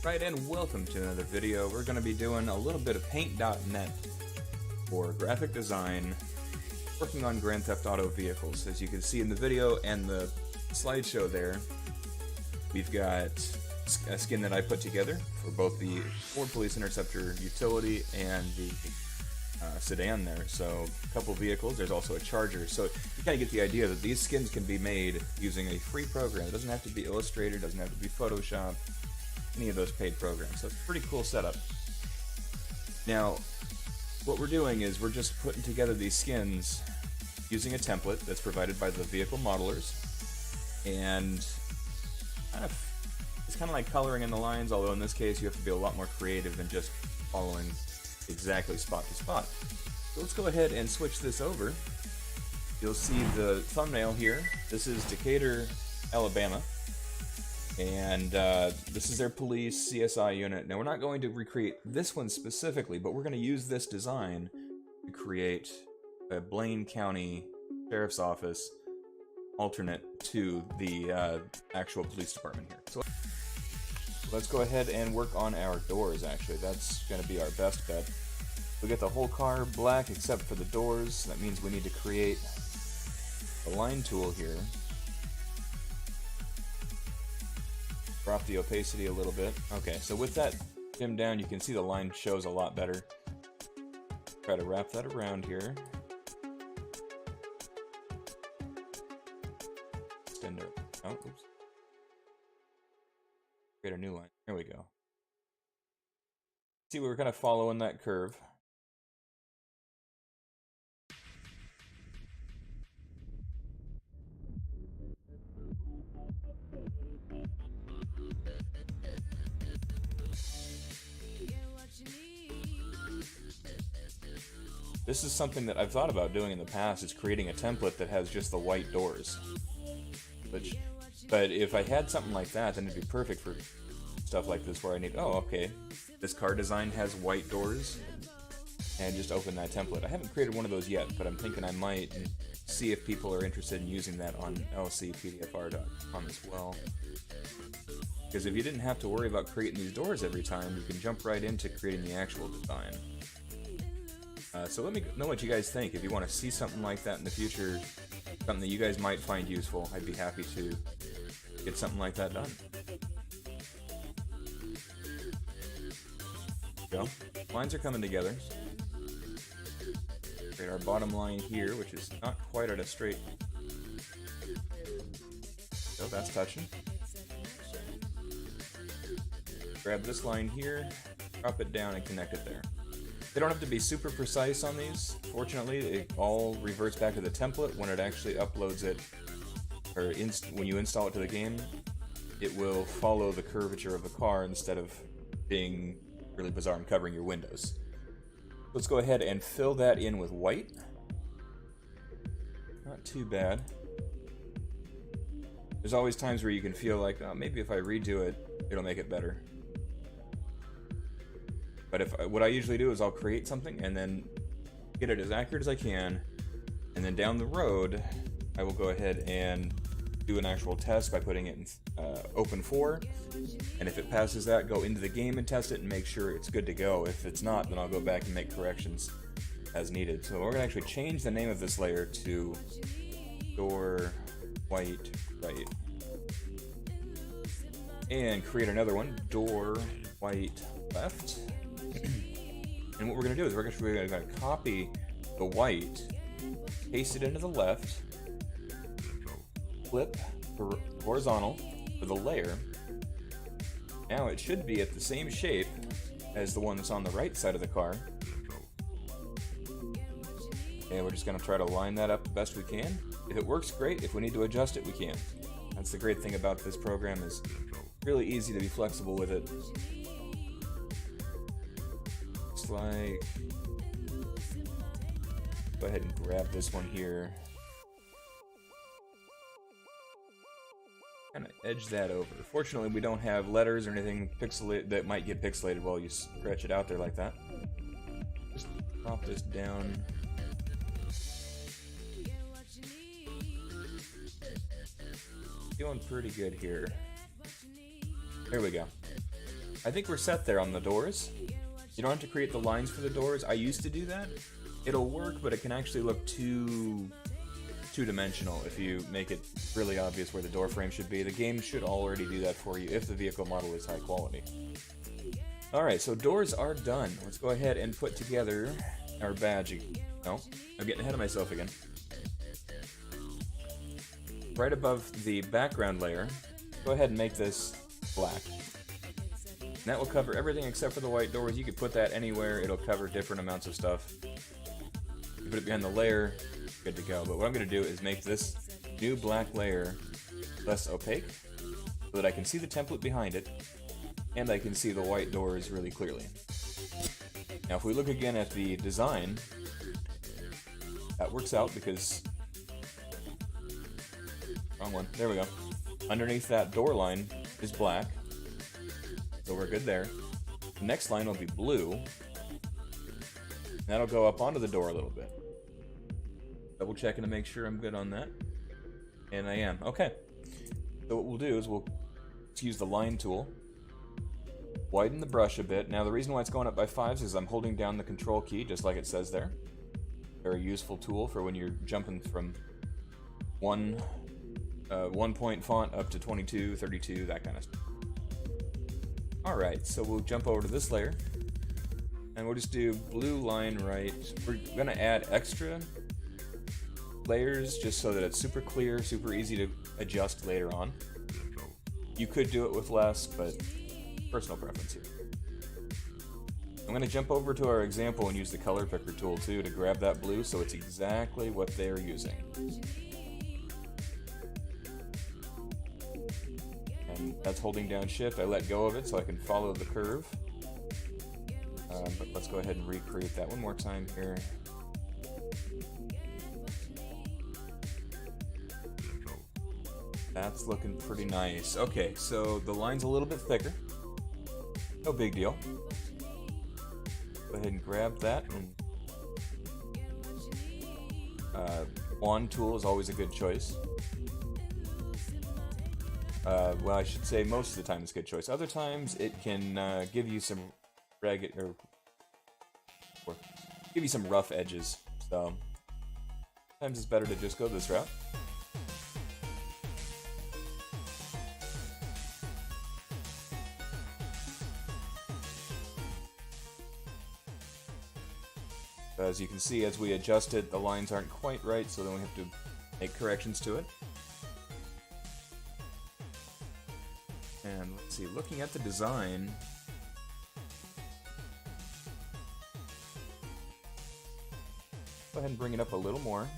Right, and welcome to another video. We're going to be doing a little bit of Paint.net for graphic design, working on Grand Theft Auto vehicles. As you can see in the video and the slideshow there, we've got a skin that I put together for both the Ford Police Interceptor utility and the sedan there. So a couple vehicles, there's also a Charger. So you kind of get the idea that these skins can be made using a free program. It doesn't have to be Illustrator, doesn't have to be Photoshop, any of those paid programs. So it's a pretty cool setup. Now, what we're doing is we're just putting together these skins using a template that's provided by the vehicle modelers, and it's kind of like coloring in the lines, although in this case you have to be a lot more creative than just following exactly spot to spot. So let's go ahead and switch this over. You'll see the thumbnail here. This is Decatur, Alabama. And this is their police CSI unit. Now we're not going to recreate this one specifically, but we're going to use this design to create a Blaine County Sheriff's Office alternate to the actual police department here. So let's go ahead and work on our doors, actually. That's going to be our best bet. We'll get the whole car black except for the doors. That means we need to create a line tool here. Drop the opacity a little bit. Okay, so with that dimmed down, you can see the line shows a lot better. Try to wrap that around here. Extend it. Oh, oops. Create a new line. There we go. See, we were kind of following that curve. This is something that I've thought about doing in the past, is creating a template that has just the white doors. But if I had something like that, then it'd be perfect for stuff like this where I need, oh, okay, this car design has white doors, and just open that template. I haven't created one of those yet, but I'm thinking I might see if people are interested in using that on LSPDFR.com as well. Because if you didn't have to worry about creating these doors every time, you can jump right into creating the actual design. So let me know what you guys think. If you want to see something like that in the future, something that you guys might find useful, I'd be happy to get something like that done. There we go. Lines are coming together. Create our bottom line here, which is not quite at a straight. So that's touching. Grab this line here, drop it down, and connect it there. They don't have to be super precise on these. Fortunately, it all reverts back to the template when it actually uploads it, or when you install it to the game. It will follow the curvature of the car instead of being really bizarre and covering your windows. Let's go ahead and fill that in with white. Not too bad. There's always times where you can feel like, oh, maybe if I redo it, it'll make it better. But what I usually do is I'll create something and then get it as accurate as I can, and then down the road I will go ahead and do an actual test by putting it in Open4, and if it passes that, go into the game and test it and make sure it's good to go. If it's not, then I'll go back and make corrections as needed. So we're going to actually change the name of this layer to Door White Right, and create another one, Door White Left. And what we're going to do is we're going to copy the white, paste it into the left, flip horizontal for the layer. Now it should be at the same shape as the one that's on the right side of the car. And we're just going to try to line that up the best we can. If it works, great. If we need to adjust it, we can. That's the great thing about this program, is really easy to be flexible with it. Like, go ahead and grab this one here, kind of edge that over. Fortunately, we don't have letters or anything pixelated that might get pixelated while you stretch it out there like that. Just drop this down. Feeling pretty good here. There we go. I think we're set there on the doors. You don't have to create the lines for the doors. I used to do that. It'll work, but it can actually look too two-dimensional if you make it really obvious where the door frame should be. The game should already do that for you if the vehicle model is high quality. Alright, so doors are done. Let's go ahead and put together our badge. No, I'm getting ahead of myself again. Right above the background layer, go ahead and make this black. And that will cover everything except for the white doors. You could put that anywhere, it'll cover different amounts of stuff. You put it behind the layer, good to go. But what I'm going to do is make this new black layer less opaque so that I can see the template behind it and I can see the white doors really clearly. Now if we look again at the design, that works out because... wrong one. There we go. Underneath that door line is black, so we're good there. The next line will be blue. That'll go up onto the door a little bit. Double checking to make sure I'm good on that. And I am. Okay. So what we'll do is we'll use the line tool. Widen the brush a bit. Now the reason why it's going up by 5 is I'm holding down the control key, just like it says there. Very useful tool for when you're jumping from one point font up to 22, 32, that kind of stuff. Alright, so we'll jump over to this layer. And we'll just do blue line right. We're going to add extra layers just so that it's super clear, super easy to adjust later on. You could do it with less, but personal preference here. I'm going to jump over to our example and use the color picker tool too to grab that blue so it's exactly what they're using. And that's holding down shift. I let go of it so I can follow the curve. But let's go ahead and recreate that one more time here. That's looking pretty nice. Okay, so the line's a little bit thicker. No big deal. Go ahead and grab that. Wand tool is always a good choice. Well, I should say most of the time it's a good choice. Other times it can give you some ragged or give you some rough edges. So sometimes it's better to just go this route. As you can see, as we adjust it, the lines aren't quite right, so then we have to make corrections to it. And let's see, looking at the design, go ahead and bring it up a little more.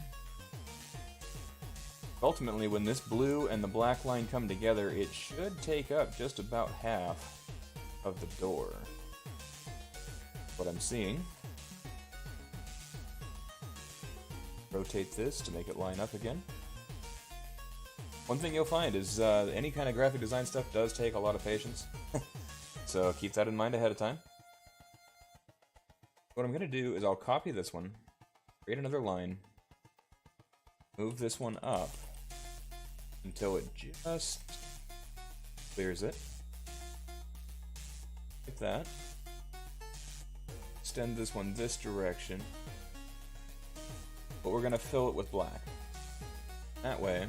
Ultimately, when this blue and the black line come together, it should take up just about half of the door. What I'm seeing. Rotate this to make it line up again. One thing you'll find is any kind of graphic design stuff does take a lot of patience. So keep that in mind ahead of time. What I'm going to do is I'll copy this one, create another line, move this one up until it just clears it. Like that. Extend this one this direction. But we're going to fill it with black. That way.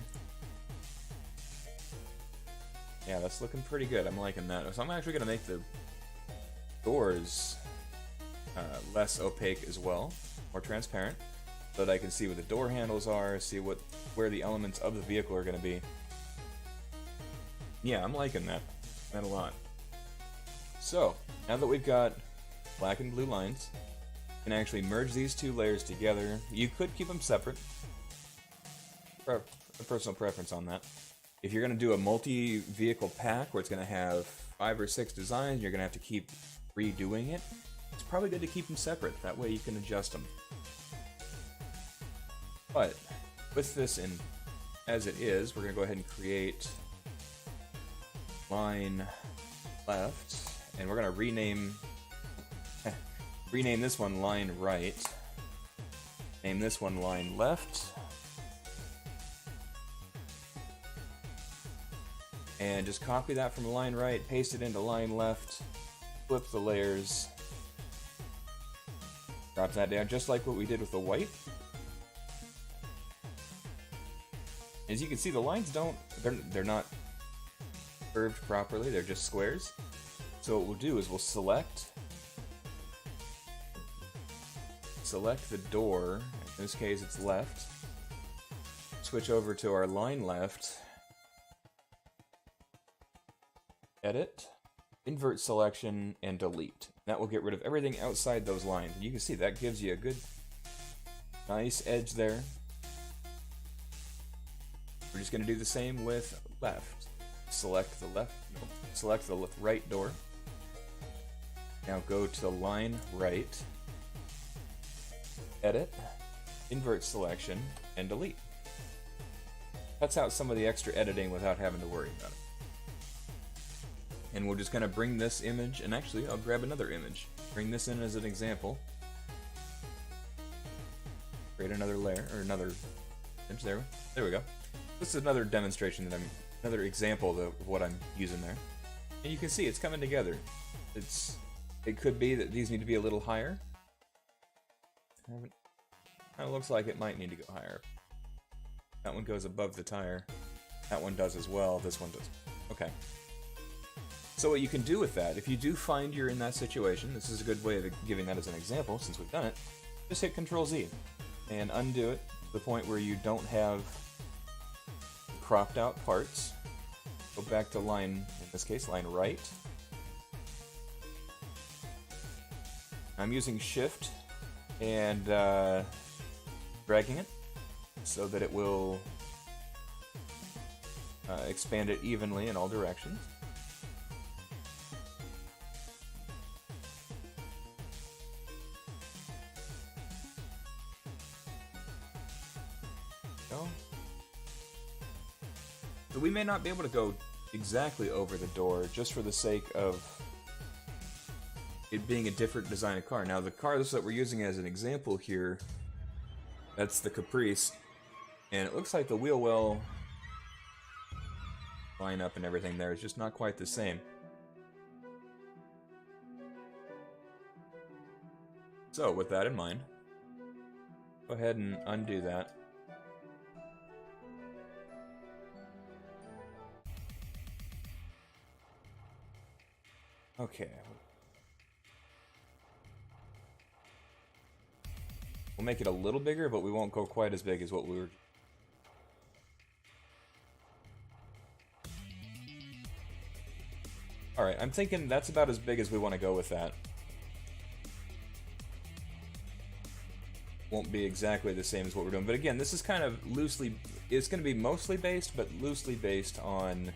Yeah, that's looking pretty good. I'm liking that. So I'm actually going to make the doors less opaque as well. More transparent. So that I can see what the door handles are, see where the elements of the vehicle are going to be. Yeah, I'm liking that a lot. So, now that we've got black and blue lines, you can actually merge these two layers together. You could keep them separate. A personal preference on that. If you're going to do a multi-vehicle pack where it's going to have 5 or 6 designs, you're going to have to keep redoing it, it's probably good to keep them separate. That way you can adjust them. But with this in as it is, we're going to go ahead and create line left, and we're going to rename this one line right, name this one line left, And just copy that from line right, paste it into line left, flip the layers, drop that down just like what we did with the white. As you can see, the lines they're not curved properly, they're just squares. So what we'll do is we'll select the door, in this case it's left, switch over to our line left, edit, invert selection, and delete. That will get rid of everything outside those lines. And you can see that gives you a good, nice edge there. We're just going to do the same with left. Select the right door. Now go to line right, edit, invert selection, and delete. Cuts out some of the extra editing without having to worry about it. And we're just going to bring this image, and actually I'll grab another image. Bring this in as an example. Create another layer, or another image there. There we go. This is another demonstration another example of what I'm using there. And you can see it's coming together. It could be that these need to be a little higher. Kind of looks like it might need to go higher. That one goes above the tire. That one does as well. This one does. Okay. So what you can do with that, if you do find you're in that situation, this is a good way of giving that as an example since we've done it, just hit Ctrl-Z and undo it to the point where you don't have cropped out parts. Go back to line, in this case, line right. I'm using Shift and dragging it so that it will expand it evenly in all directions. So we may not be able to go exactly over the door just for the sake of it being a different design of car. Now the cars that we're using as an example here, that's the Caprice, and it looks like the wheel well lineup and everything there is just not quite the same. So with that in mind, go ahead and undo that. Okay. We'll make it a little bigger, but we won't go quite as big as what we were. Alright, I'm thinking that's about as big as we want to go with that. Won't be exactly the same as what we're doing, but again, this is kind of loosely, it's going to be mostly based, but loosely based on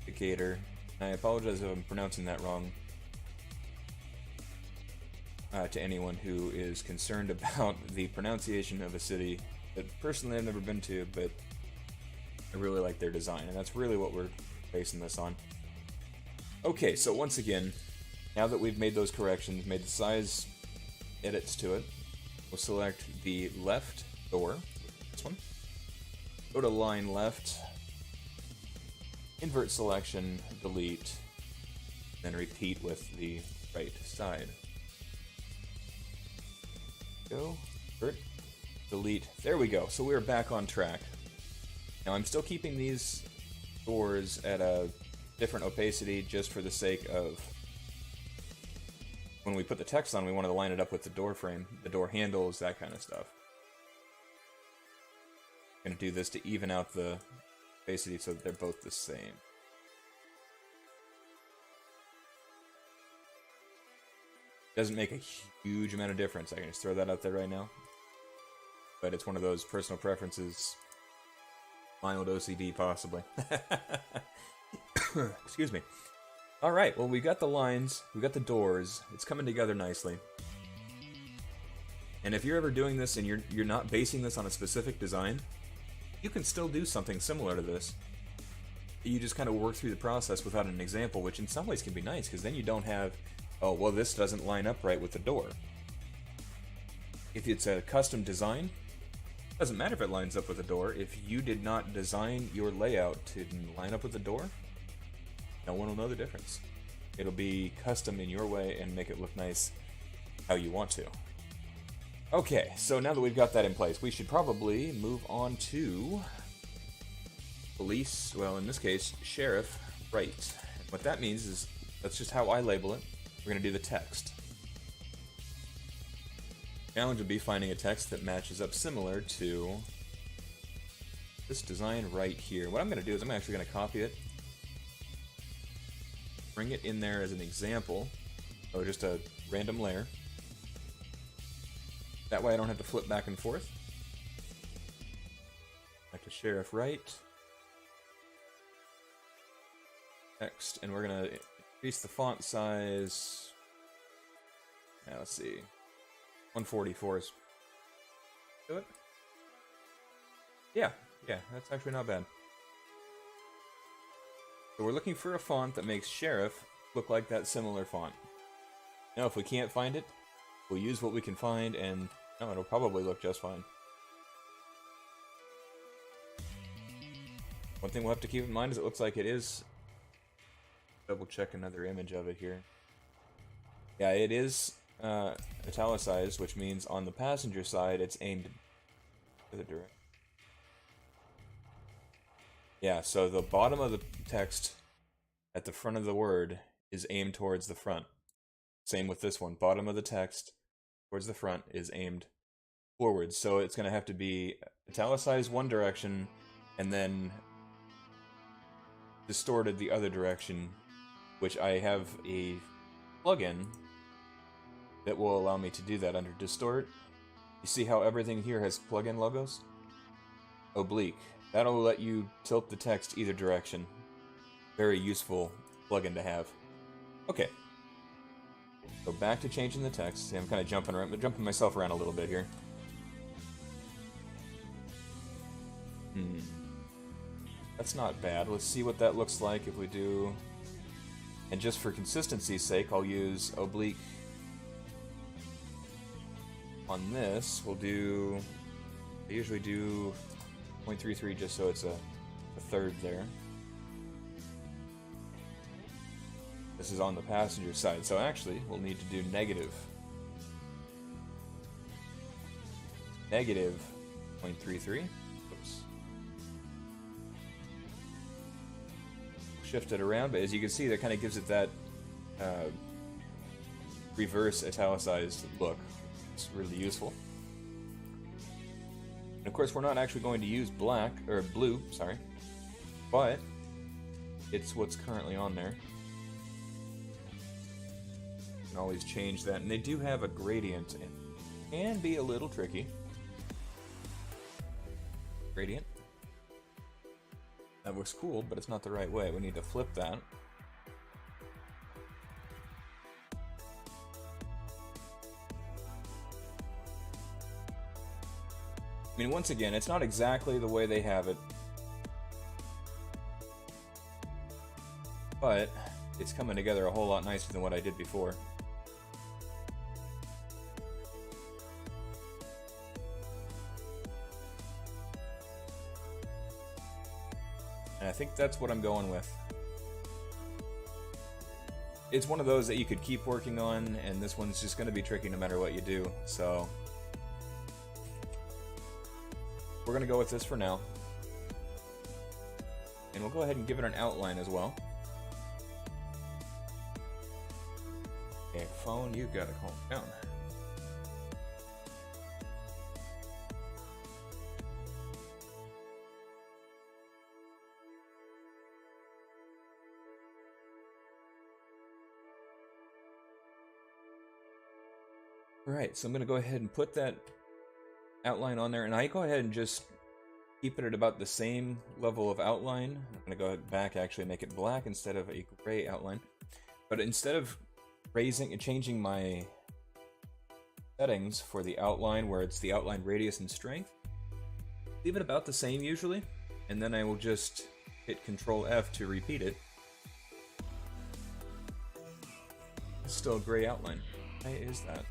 Decatur. I apologize if I'm pronouncing that wrong. To anyone who is concerned about the pronunciation of a city that personally I've never been to, but I really like their design, and that's really what we're basing this on. Okay, so once again, now that we've made those corrections, made the size edits to it, we'll select the left door, this one, go to line left, invert selection, delete, then repeat with the right side. Go, invert, delete. There we go. So we're back on track. Now I'm still keeping these doors at a different opacity just for the sake of when we put the text on, we wanted to line it up with the door frame, the door handles, that kind of stuff. I'm going to do this to even out the opacity so that they're both the same. Doesn't make a huge amount of difference. I can just throw that out there right now. But it's one of those personal preferences. Mild OCD, possibly. Excuse me. Alright, well, we got the lines, we got the doors. It's coming together nicely. And if you're ever doing this and you're not basing this on a specific design, you can still do something similar to this. You just kind of work through the process without an example, which in some ways can be nice, because then you don't have, oh, well, this doesn't line up right with the door. If it's a custom design, it doesn't matter if it lines up with the door. If you did not design your layout to line up with the door, No one will know the difference. It'll be custom in your way and make it look nice how you want to. Okay, so now that we've got that in place, we should probably move on to police, well in this case, sheriff right. What that means is, that's just how I label it. We're going to do the text. Challenge would be finding a text that matches up similar to this design right here. What I'm going to do is I'm actually going to copy it, bring it in there as an example, so just a random layer. That way I don't have to flip back and forth. Back to sheriff right. Text, and we're going to increase the font size. Now let's see. 144 is... do it? Yeah, that's actually not bad. So we're looking for a font that makes sheriff look like that similar font. Now if we can't find it, we'll use what we can find, and no, it'll probably look just fine. One thing we'll have to keep in mind is it looks like it is... double check another image of it here. Yeah, it is italicized, which means on the passenger side it's aimed to the direction. Yeah, so the bottom of the text at the front of the word is aimed towards the front. Same with this one. Bottom of the text towards the front is aimed forward. So it's going to have to be italicized one direction and then distorted the other direction, which I have a plugin that will allow me to do that under Distort. You see how everything here has plugin logos? Oblique. That'll let you tilt the text either direction. Very useful plugin to have. Okay. So back to changing the text. See, I'm kind of jumping myself around a little bit here. That's not bad. Let's see what that looks like if we do... And just for consistency's sake, I'll use oblique on this. We'll do... I usually do 0.33 just so it's a third there. This is on the passenger side, so actually we'll need to do negative 0.33. Oops. Shift it around, but as you can see, that kind of gives it that reverse italicized look. It's really useful. And of course, we're not actually going to use black or blue, sorry, but it's what's currently on there. You can always change that, and they do have a gradient. It can be a little tricky. Gradient. That looks cool, but it's not the right way. We need to flip that. I mean, once again, it's not exactly the way they have it, but it's coming together a whole lot nicer than what I did before. And I think that's what I'm going with. It's one of those that you could keep working on, and this one's just going to be tricky no matter what you do, so... We're going to go with this for now. And we'll go ahead and give it an outline as well. Okay, phone, you gotta calm down. Alright, so I'm going to go ahead and put that outline on there, and I go ahead and just keep it at about the same level of outline. I'm going to go back, actually make it black instead of a gray outline. But instead of raising and changing my settings for the outline, where it's the outline radius and strength, leave it about the same usually, and then I will just hit Control F to repeat it. It's still a gray outline. Why is that?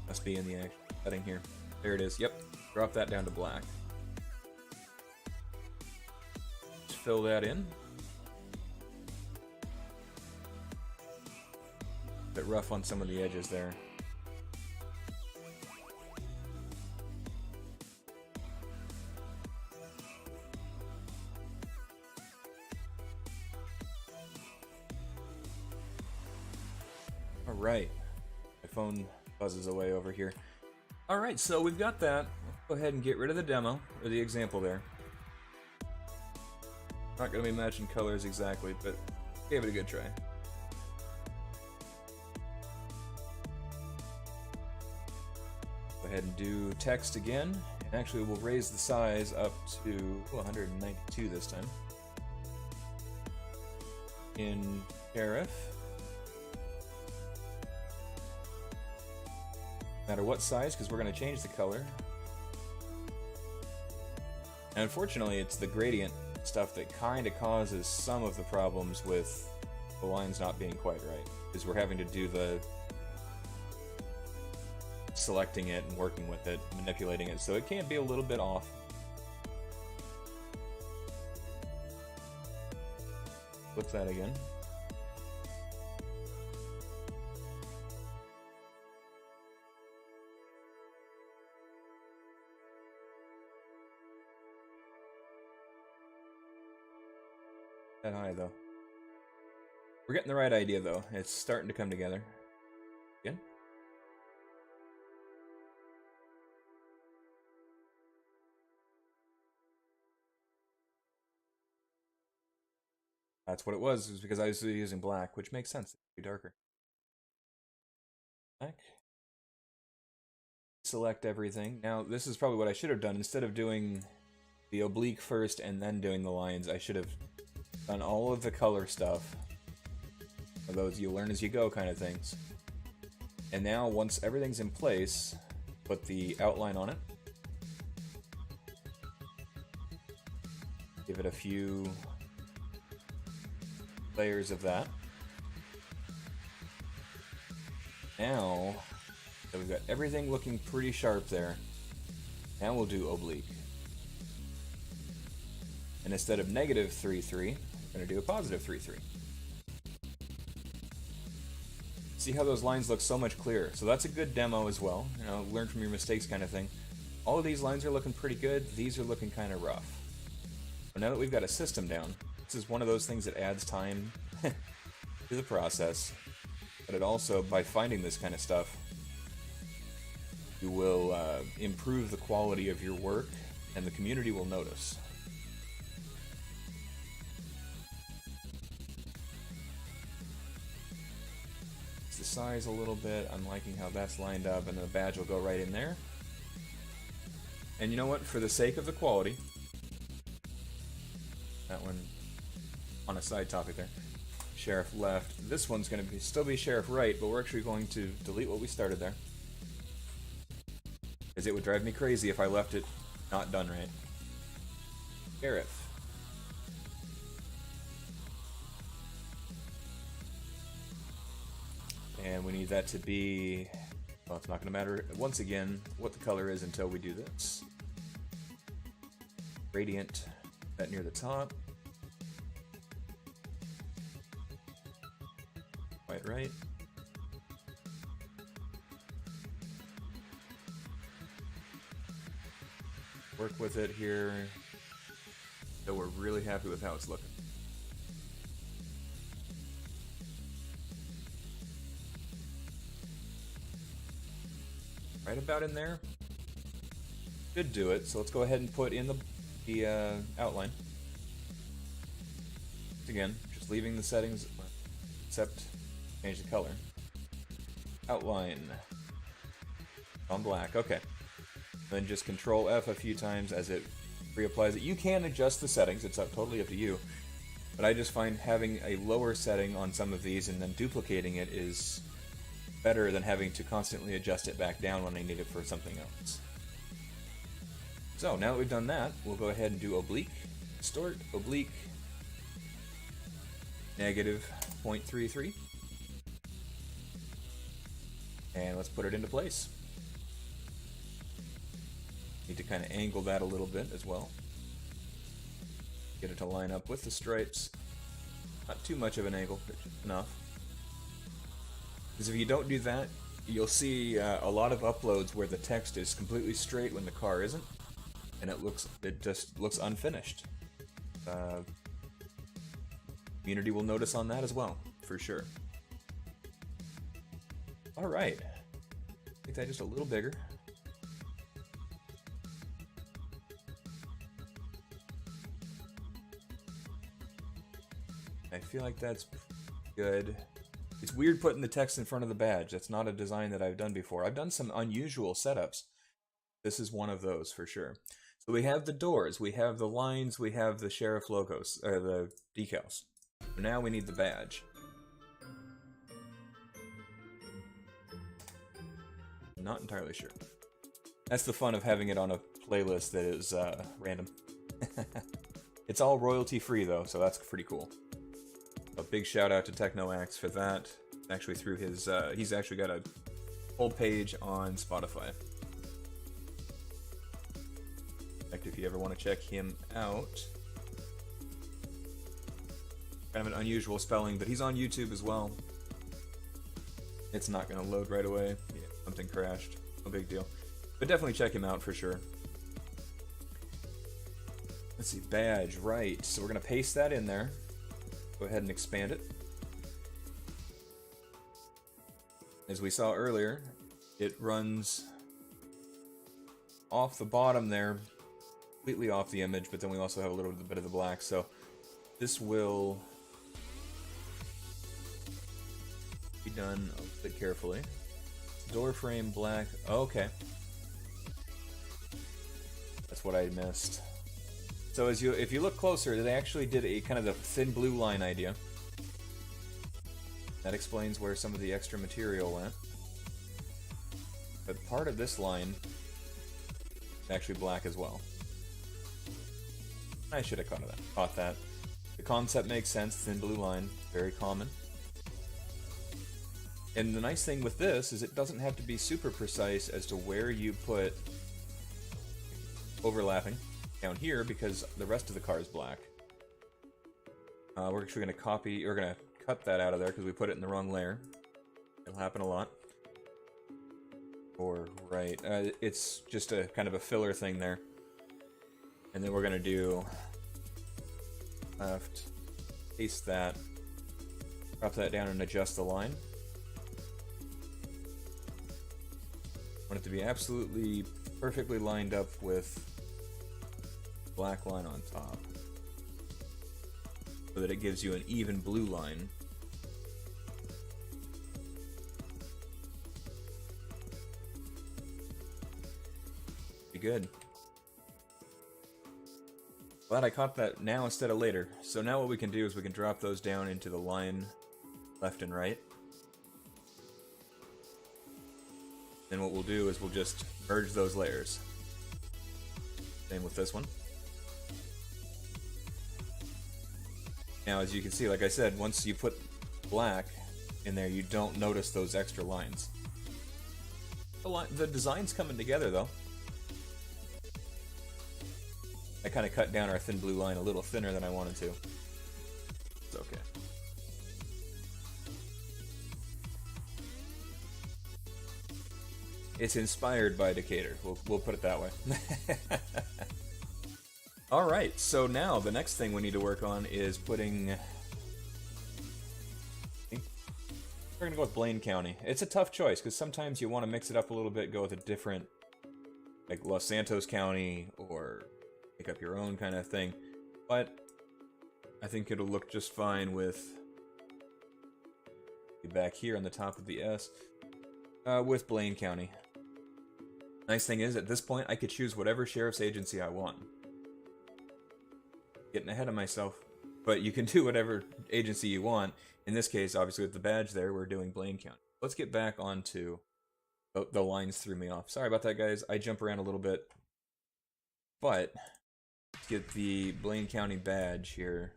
Must be in the setting here. There it is. Yep. Drop that down to black. fill that in. Bit rough on some of the edges there. Alright. My phone buzzes away over here. Alright, so we've got that. Let's go ahead and get rid of the demo, or the example there. Not going to be matching colors exactly, but gave it a good try. Go ahead and do text again, and actually we'll raise the size up to 192 this time. In sheriff. No matter what size, because we're going to change the color. And unfortunately, it's the gradient stuff that kind of causes some of the problems with the lines not being quite right, because we're having to do the selecting it and working with it, manipulating it, so it can be a little bit off. Flip that again. That high though. We're getting the right idea though. It's starting to come together. Again. That's what it was because I was using black, which makes sense. It'd be darker. Black. Select everything. Now, this is probably what I should have done. Instead of doing the oblique first and then doing the lines, I should have done all of the color stuff. Or those you learn as you go kind of things. And now, once everything's in place, put the outline on it. Give it a few layers of that. Now that we've got everything looking pretty sharp there, now we'll do oblique. And instead of negative 3,3, we're going to do a positive 3,3. See how those lines look so much clearer. So that's a good demo as well. You know, learn from your mistakes kind of thing. All of these lines are looking pretty good. These are looking kind of rough. But now that we've got a system down, this is one of those things that adds time to the process. But it also, by finding this kind of stuff, you will improve the quality of your work, and the community will notice. The size a little bit. I'm liking how that's lined up, and the badge will go right in there. And you know what? For the sake of the quality, that one on a side topic there. Sheriff left. This one's going to still be Sheriff right, but we're actually going to delete what we started there. Because it would drive me crazy if I left it not done right. Sheriff. And we need that to be, well, it's not going to matter, once again, what the color is until we do this. Gradient, that near the top. Quite right. Work with it here. So we're really happy with how it's looking. Right about in there. Should do it. So let's go ahead and put in the outline. Again, just leaving the settings, except change the color. Outline on black. Okay. Then just Control F a few times as it reapplies it. You can adjust the settings. It's totally up to you. But I just find having a lower setting on some of these and then duplicating it is better than having to constantly adjust it back down when I need it for something else. So now that we've done that, we'll go ahead and do oblique, distort, oblique, negative 0.33, and let's put it into place. Need to kind of angle that a little bit as well. Get it to line up with the stripes. Not too much of an angle, but just enough. Because if you don't do that, you'll see a lot of uploads where the text is completely straight when the car isn't, and it just looks unfinished. Community will notice on that as well, for sure. All right, make that just a little bigger. I feel like that's good. It's weird putting the text in front of the badge. That's not a design that I've done before. I've done some unusual setups. This is one of those for sure. So we have the doors, we have the lines, we have the sheriff logos, or the decals. Now we need the badge. Not entirely sure. That's the fun of having it on a playlist that is random. It's all royalty free though, so that's pretty cool. A big shout out to TechnoAxe for that. Actually through his, he's actually got a whole page on Spotify. In fact, if you ever want to check him out. Kind of an unusual spelling, but he's on YouTube as well. It's not going to load right away. Yeah, something crashed. No big deal. But definitely check him out for sure. Let's see, badge, right. So we're going to paste that in there. Go ahead and expand it. As we saw earlier, it runs off the bottom there, completely off the image, but then we also have a little bit of the black, so this will be done a bit carefully. Door frame black, okay. That's what I missed. So if you look closer, they actually did a kind of the thin blue line idea. That explains where some of the extra material went. But part of this line is actually black as well. I should have caught that. The concept makes sense, thin blue line, very common. And the nice thing with this is it doesn't have to be super precise as to where you put overlapping down here because the rest of the car is black. We're actually going to cut that out of there because we put it in the wrong layer. It'll happen a lot. Or, right, it's just a kind of a filler thing there. And then we're going to do left, paste that, drop that down and adjust the line. Want it to be absolutely perfectly lined up with black line on top so that it gives you an even blue line. Be good. Glad I caught that now instead of later. So now what we can do is we can drop those down into the line left and right. Then what we'll do is we'll just merge those layers. Same with this one. Now, as you can see, like I said, once you put black in there, you don't notice those extra lines. The design's coming together, though. I kind of cut down our thin blue line a little thinner than I wanted to. It's okay. It's inspired by Decatur. We'll put it that way. Alright, so now the next thing we need to work on is putting... We're going to go with Blaine County. It's a tough choice, because sometimes you want to mix it up a little bit, go with a different, like Los Santos County, or make up your own kind of thing. But I think it'll look just fine with... back here on the top of the S, with Blaine County. Nice thing is, at this point, I could choose whatever sheriff's agency I want. Getting ahead of myself, but you can do whatever agency you want. In this case, obviously with the badge there, we're doing Blaine County. Let's get back onto the lines threw me off. Sorry about that, guys. I jump around a little bit, but let's get the Blaine County badge here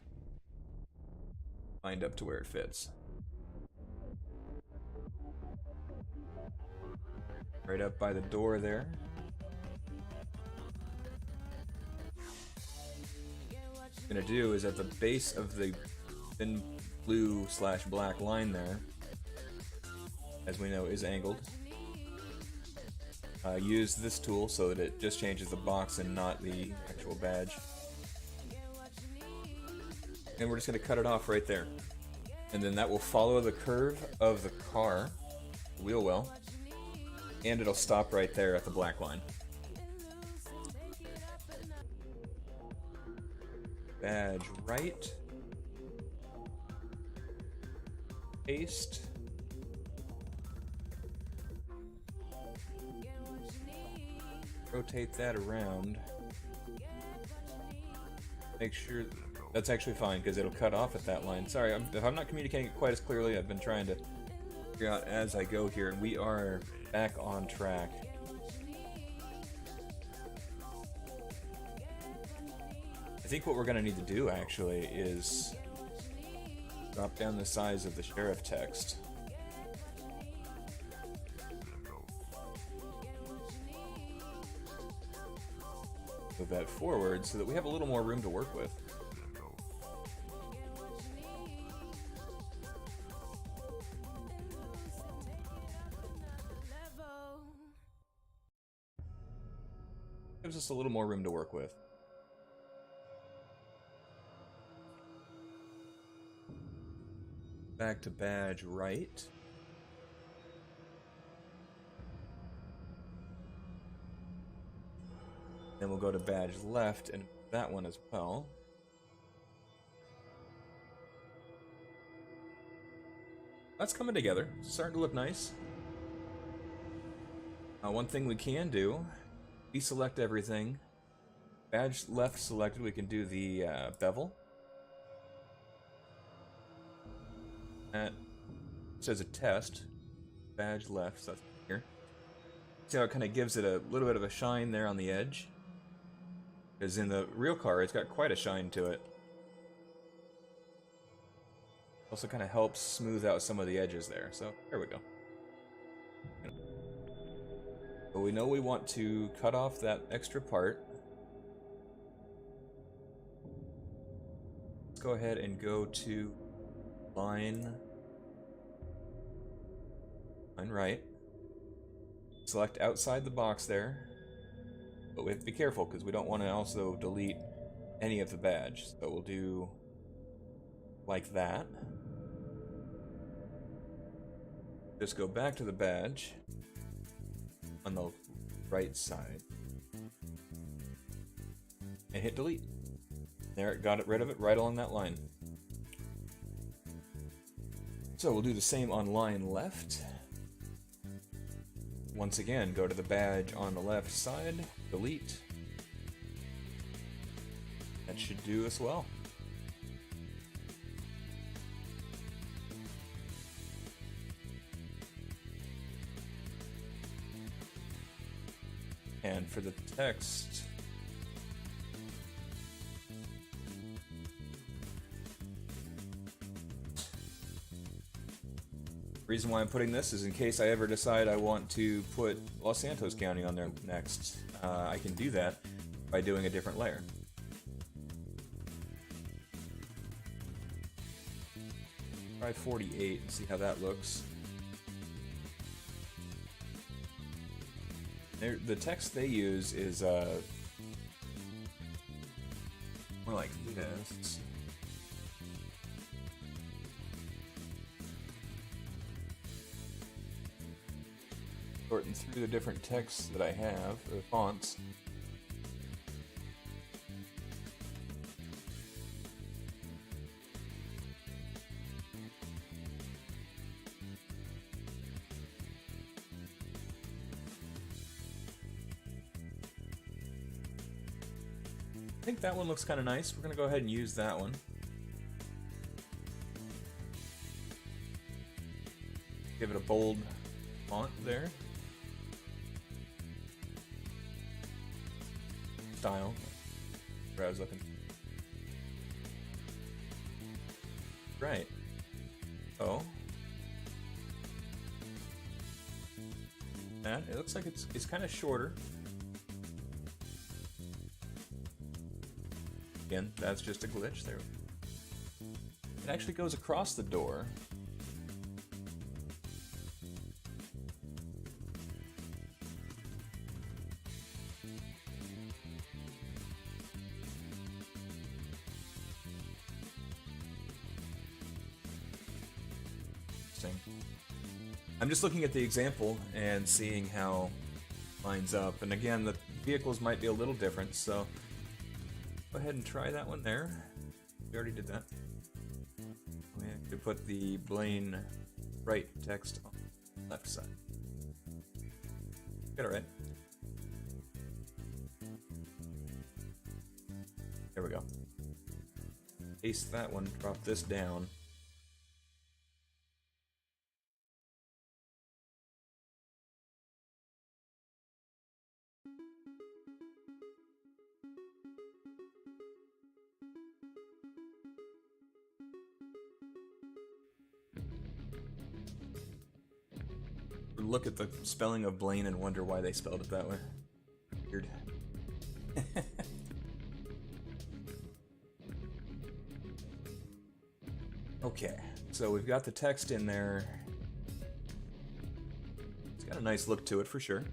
lined up to where it fits. Right up by the door there. going to do is at the base of the thin blue/black line there, as we know is angled, use this tool so that it just changes the box and not the actual badge. And we're just going to cut it off right there. And then that will follow the curve of the car, wheel well, and it'll stop right there at the black line. Badge right. Paste. Rotate that around. Make sure that's actually fine because it'll cut off at that line. Sorry, if I'm not communicating it quite as clearly, I've been trying to figure out as I go here, and we are back on track. I think what we're going to need to do actually is drop down the size of the sheriff text. Move that forward so that we have a little more room to work with. Gives us a little more room to work with. Back to badge right. Then we'll go to badge left and that one as well. That's coming together. It's starting to look nice. One thing we can do, deselect everything. Badge left selected, we can do the bevel. That says a test. Badge left, so that's here. See how it kind of gives it a little bit of a shine there on the edge? Because in the real car, it's got quite a shine to it. Also kind of helps smooth out some of the edges there, so there we go. But we know we want to cut off that extra part. Let's go ahead and go to line right. Select outside the box there. But we have to be careful because we don't want to also delete any of the badge. So we'll do like that. Just go back to the badge on the right side and hit delete. There, it got rid of it right along that line. So we'll do the same on line left. Once again, go to the badge on the left side, delete. That should do us well. And for the text, the reason why I'm putting this is in case I ever decide I want to put Los Santos County on there next. I can do that by doing a different layer. Try 48 and see how that looks. The text they use is more like this. Sorting through the different texts that I have, the fonts. I think that one looks kind of nice. We're going to go ahead and use that one. Give it a bold font there. Style. Where I was looking. Right. Oh. That, it looks like it's kind of shorter. again, that's just a glitch there. It actually goes across the door. I'm just looking at the example and seeing how it lines up, and again the vehicles might be a little different, so go ahead and try that one there. We already did that. We have to put the Blaine right text on the left side. Got it right. There we go. Paste that one, drop this down. Look at the spelling of Blaine and wonder why they spelled it that way. Weird. Okay, so we've got the text in there. It's got a nice look to it for sure.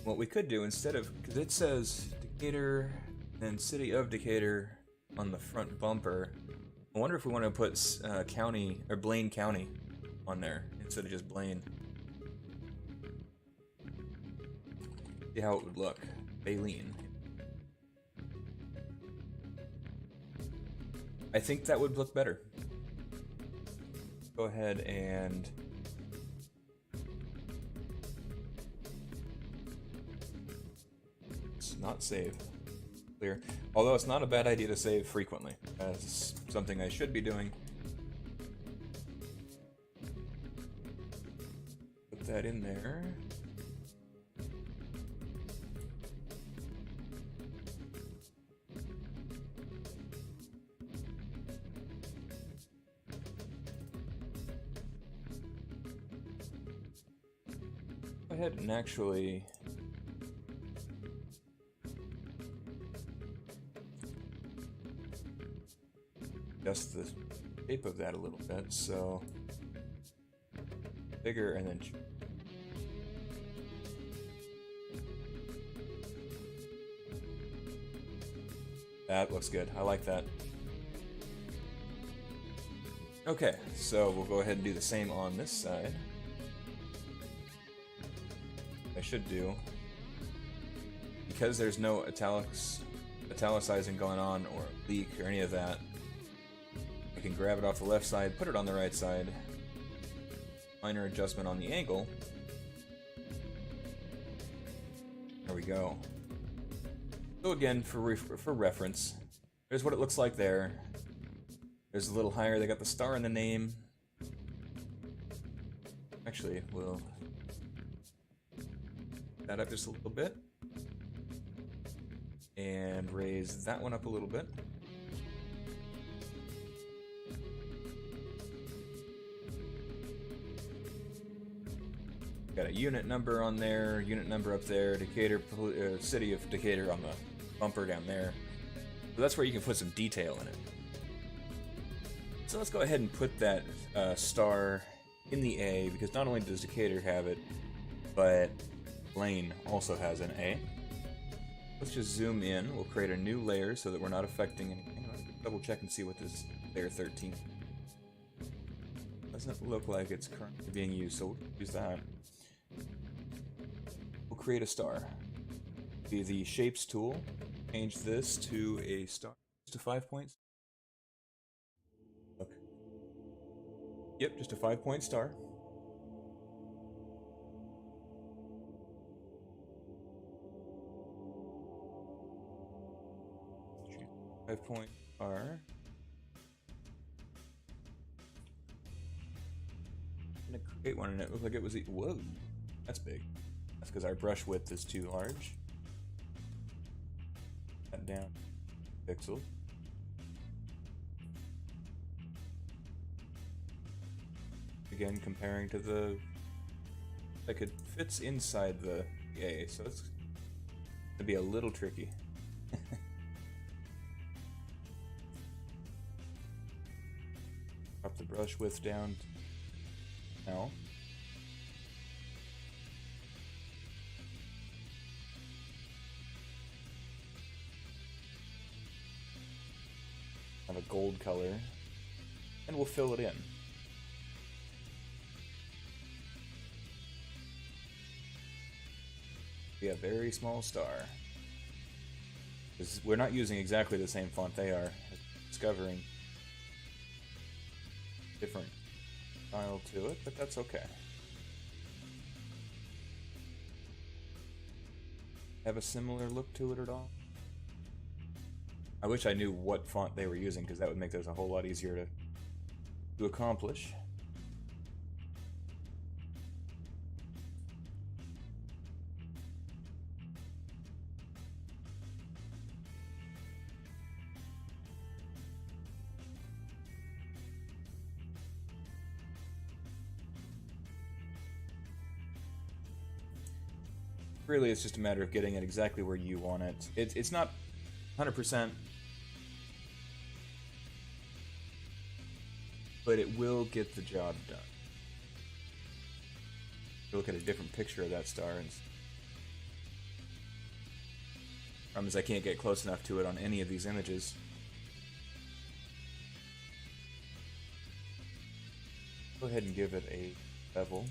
What we could do instead of, because it says Decatur and City of Decatur on the front bumper, I wonder if we want to put county or Blaine County on there instead of just Blaine. See how it would look. Baleen. I think that would look better. Go ahead and not save. Clear. Although it's not a bad idea to save frequently. That's something I should be doing. Put that in there. Go ahead and actually adjust the shape of that a little bit, so bigger and then that looks good. I like that. Okay, so we'll go ahead and do the same on this side. I should do, because there's no italicizing going on or leak or any of that, I can grab it off the left side, put it on the right side, minor adjustment on the angle. There we go. So again, for reference, there's what it looks like there. There's a little higher, they got the star in the name. Actually, we'll that up just a little bit. And raise that one up a little bit. Got a unit number on there, unit number up there, Decatur, City of Decatur on the bumper down there. So that's where you can put some detail in it. So let's go ahead and put that star in the A, because not only does Decatur have it, but Blaine also has an A. Let's just zoom in. We'll create a new layer so that we're not affecting anything. I'll double check and see what this layer 13 doesn't look like it's currently being used, so we'll use that. We'll create a star. Be the shapes tool. Change this to a star. Just a 5 points. Look. Yep, just a 5-point star. Choose 5-point star. I'm gonna create one, and it looked like it was. Whoa, that's big. That's because our brush width is too large. That down pixels. again, comparing to the... like it fits inside the A, so it's gonna be a little tricky. Drop the brush width down now. Have a gold color, and we'll fill it in. Be a very small star. Because we're not using exactly the same font they are. Discovering different style to it, but that's okay. Have a similar look to it at all? I wish I knew what font they were using, because that would make this a whole lot easier to accomplish. Really, it's just a matter of getting it exactly where you want it. It's not 100%, but it will get the job done. You look at a different picture of that star, and problem is I can't get close enough to it on any of these images. Go ahead and give it a bevel.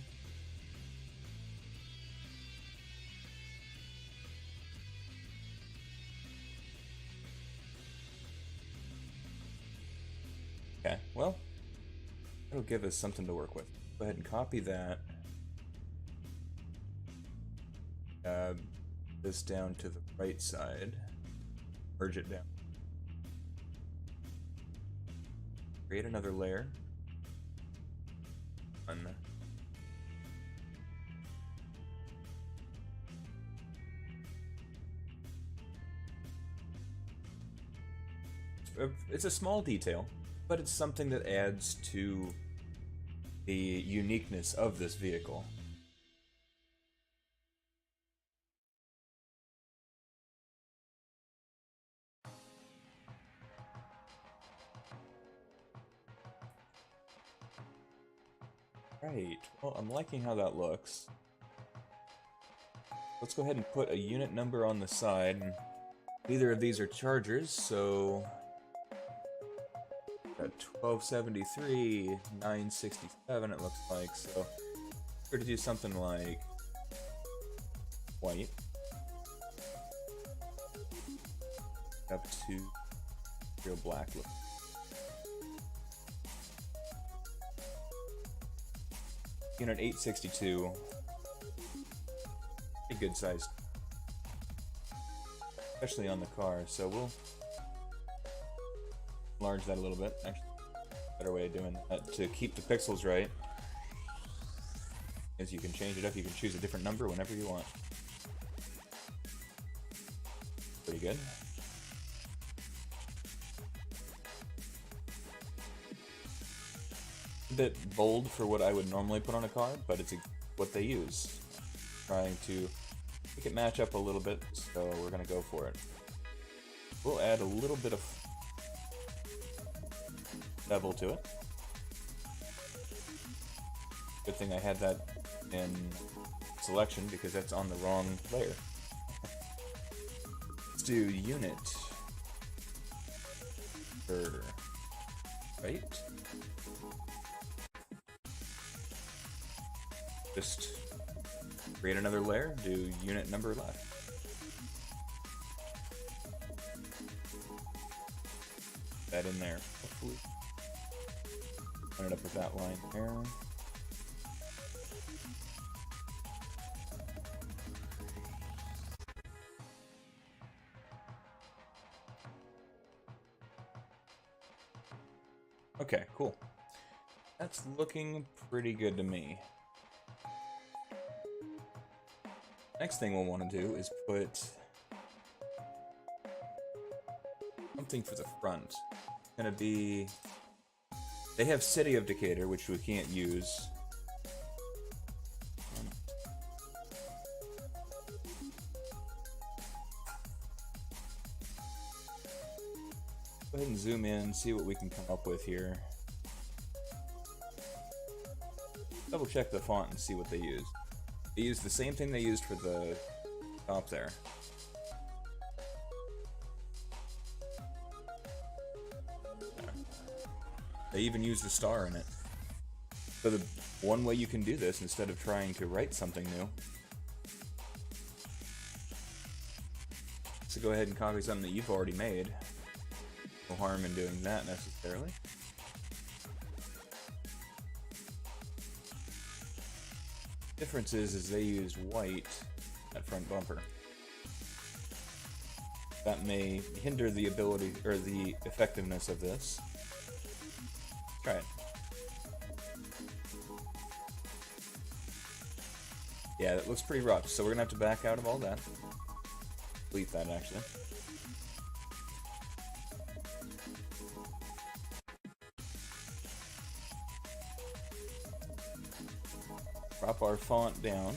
Okay, well, that'll give us something to work with. Go ahead and copy that. This down to the right side. Merge it down. Create another layer. It's a small detail, but it's something that adds to the uniqueness of this vehicle. Right, well, I'm liking how that looks. Let's go ahead and put a unit number on the side. Neither of these are chargers, so... got 1273, 967 it looks like, so... we're going to do something like... white. Up to real black look. Unit 862. A good size. Especially on the car, so we'll enlarge that a little bit. Actually, better way of doing that to keep the pixels right is you can change it up. You can choose a different number whenever you want. Pretty good. A bit bold for what I would normally put on a car, but it's what they use. Trying to make it match up a little bit, so we're gonna go for it. We'll add a little bit of bevel to it. Good thing I had that in selection because that's on the wrong layer. Let's do unit per right. Just create another layer, do unit number left. That in there, hopefully. Line it up with that line there. Okay, cool. That's looking pretty good to me. Next thing we'll want to do is put something for the front. It's gonna be... they have City of Decatur, which we can't use. Go ahead and zoom in, see what we can come up with here. Double check the font and see what they used. They used the same thing they used for the top there. They even used a star in it. So the one way you can do this, instead of trying to write something new, is to go ahead and copy something that you've already made. No harm in doing that necessarily. Difference is they used white at front bumper. That may hinder the ability or the effectiveness of this. Try it. Yeah, that looks pretty rough, so we're gonna have to back out of all that. Delete that actually. Drop our font down.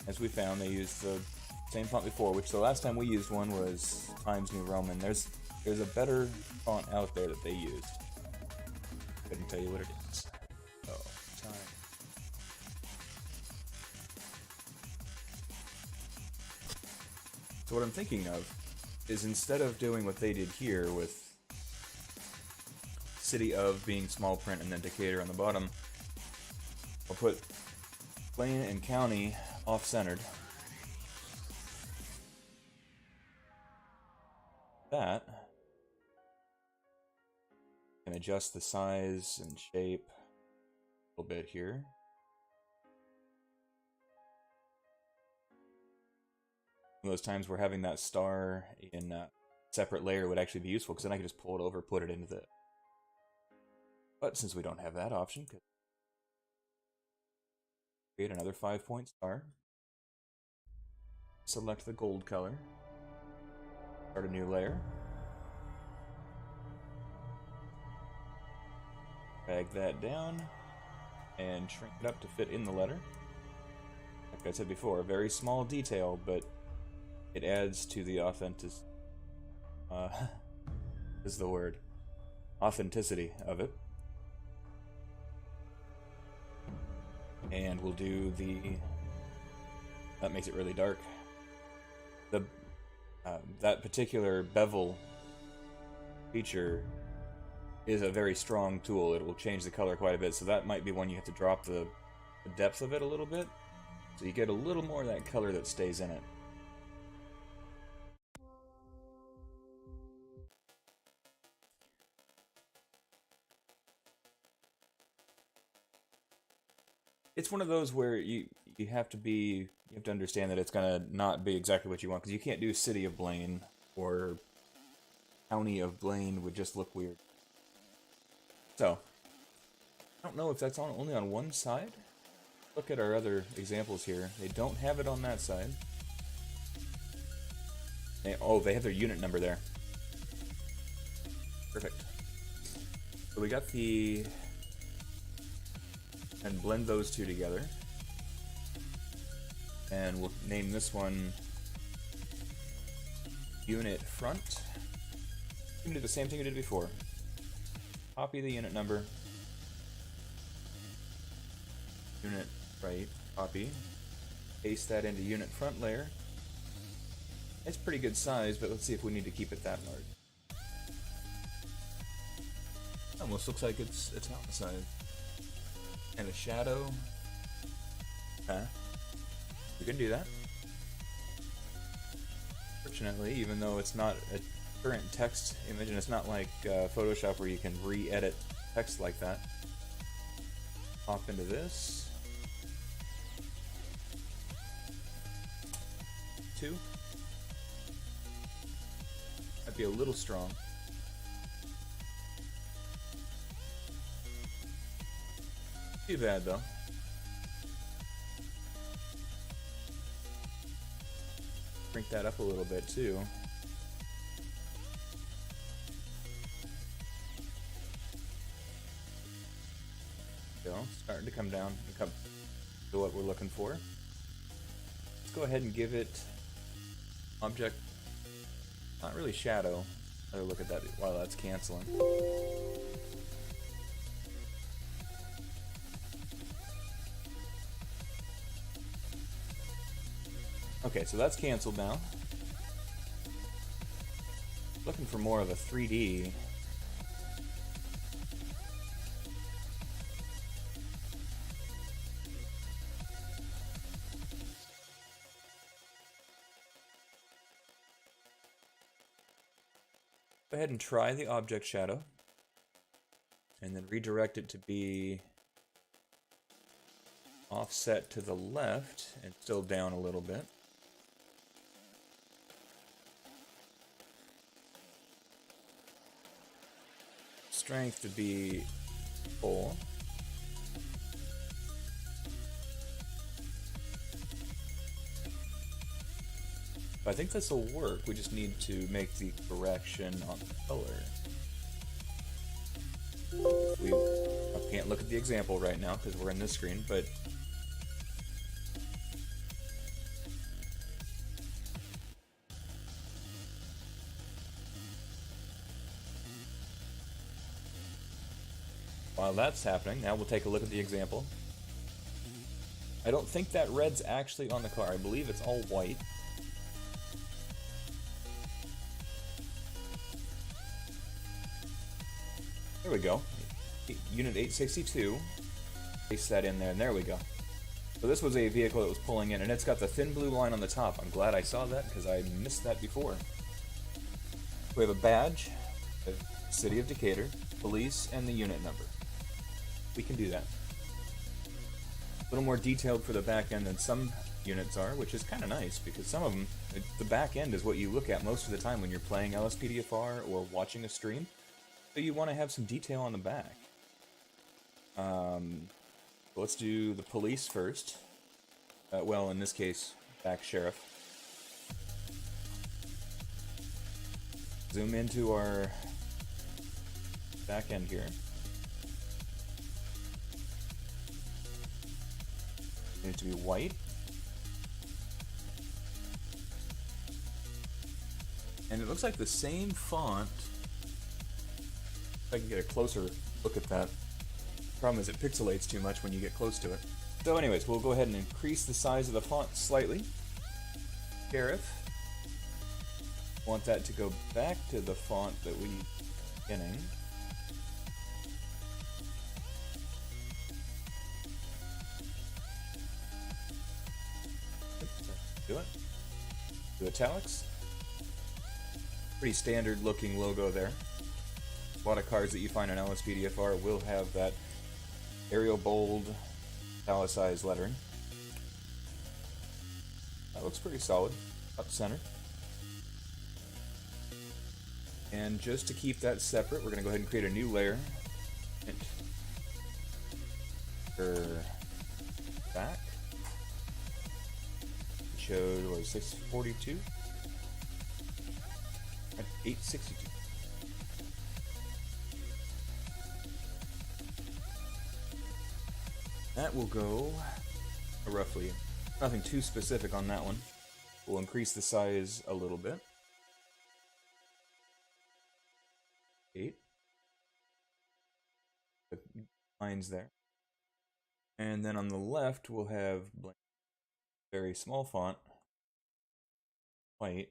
As we found, they used the same font before, which the last time we used one was Times New Roman. There's a better font out there that they used. Couldn't tell you what it is. Oh, time. So what I'm thinking of is, instead of doing what they did here with City of being small print and then Decatur on the bottom, I'll put Blaine and County off-centered. That. And adjust the size and shape a little bit here. One of those times where having that star in a separate layer would actually be useful, because then I could just pull it over, put it into the... But since we don't have that option, create another 5-point star. Select the gold color. Start a new layer. Drag that down and shrink it up to fit in the letter. Like I said before, a very small detail, but it adds to the is the word. Authenticity of it. And we'll do the... That makes it really dark. The that particular bevel feature is a very strong tool. It will change the color quite a bit, so that might be one you have to drop the depth of it a little bit, so you get a little more of that color that stays in it. It's one of those where you have to understand that it's gonna not be exactly what you want, because you can't do City of Blaine or County of Blaine, would just look weird. So I don't know if that's only on one side. Look at our other examples here. They don't have it on that side. They have their unit number there. Perfect. So we got the... And blend those two together. And we'll name this one Unit Front. You can do the same thing we did before. Copy the unit number. Unit right, copy. Paste that into Unit Front layer. It's pretty good size, but let's see if we need to keep it that large. Almost looks like it's not the size. And a shadow. We can do that. Fortunately, even though it's not a current text image, and it's not like Photoshop where you can re-edit text like that. Pop into this. 2. Might be a little strong. Too bad though. Shrink that up a little bit too. Go, starting to come down and come to what we're looking for. Let's go ahead and give it object, not really shadow. Another look at that while that's canceling. Okay, so that's canceled now. Looking for more of a 3D. Go ahead and try the object shadow, and then redirect it to be offset to the left and still down a little bit. Strength to be full. I think this will work. We just need to make the correction on the color. I can't look at the example right now because we're in this screen, but while that's happening, now we'll take a look at the example. I don't think that red's actually on the car. I believe it's all white. There we go. Unit 862. Paste that in there, and there we go. So this was a vehicle that was pulling in, and it's got the thin blue line on the top. I'm glad I saw that, because I missed that before. We have a badge, the City of Decatur, police, and the unit number. We can do that. A little more detailed for the back end than some units are, which is kind of nice, because some of them, the back end is what you look at most of the time when you're playing LSPDFR or watching a stream. So you want to have some detail on the back. Let's do the police first. Well, in this case, back sheriff. Zoom into our back end here. Need it to be white. And it looks like the same font. If I can get a closer look at that. Problem is it pixelates too much when you get close to it. So anyways, we'll go ahead and increase the size of the font slightly. Sheriff. Want that to go back to the font that we beginning. Do it. Do italics. Pretty standard looking logo there. A lot of cards that you find on LSPDFR will have that Arial bold italicized lettering. That looks pretty solid. Up center. And just to keep that separate, we're going to go ahead and create a new layer. For back. It showed, what was 642? At 862. That will go roughly. Nothing too specific on that one. We'll increase the size a little bit. 8. The lines there. And then on the left, we'll have very small font, white.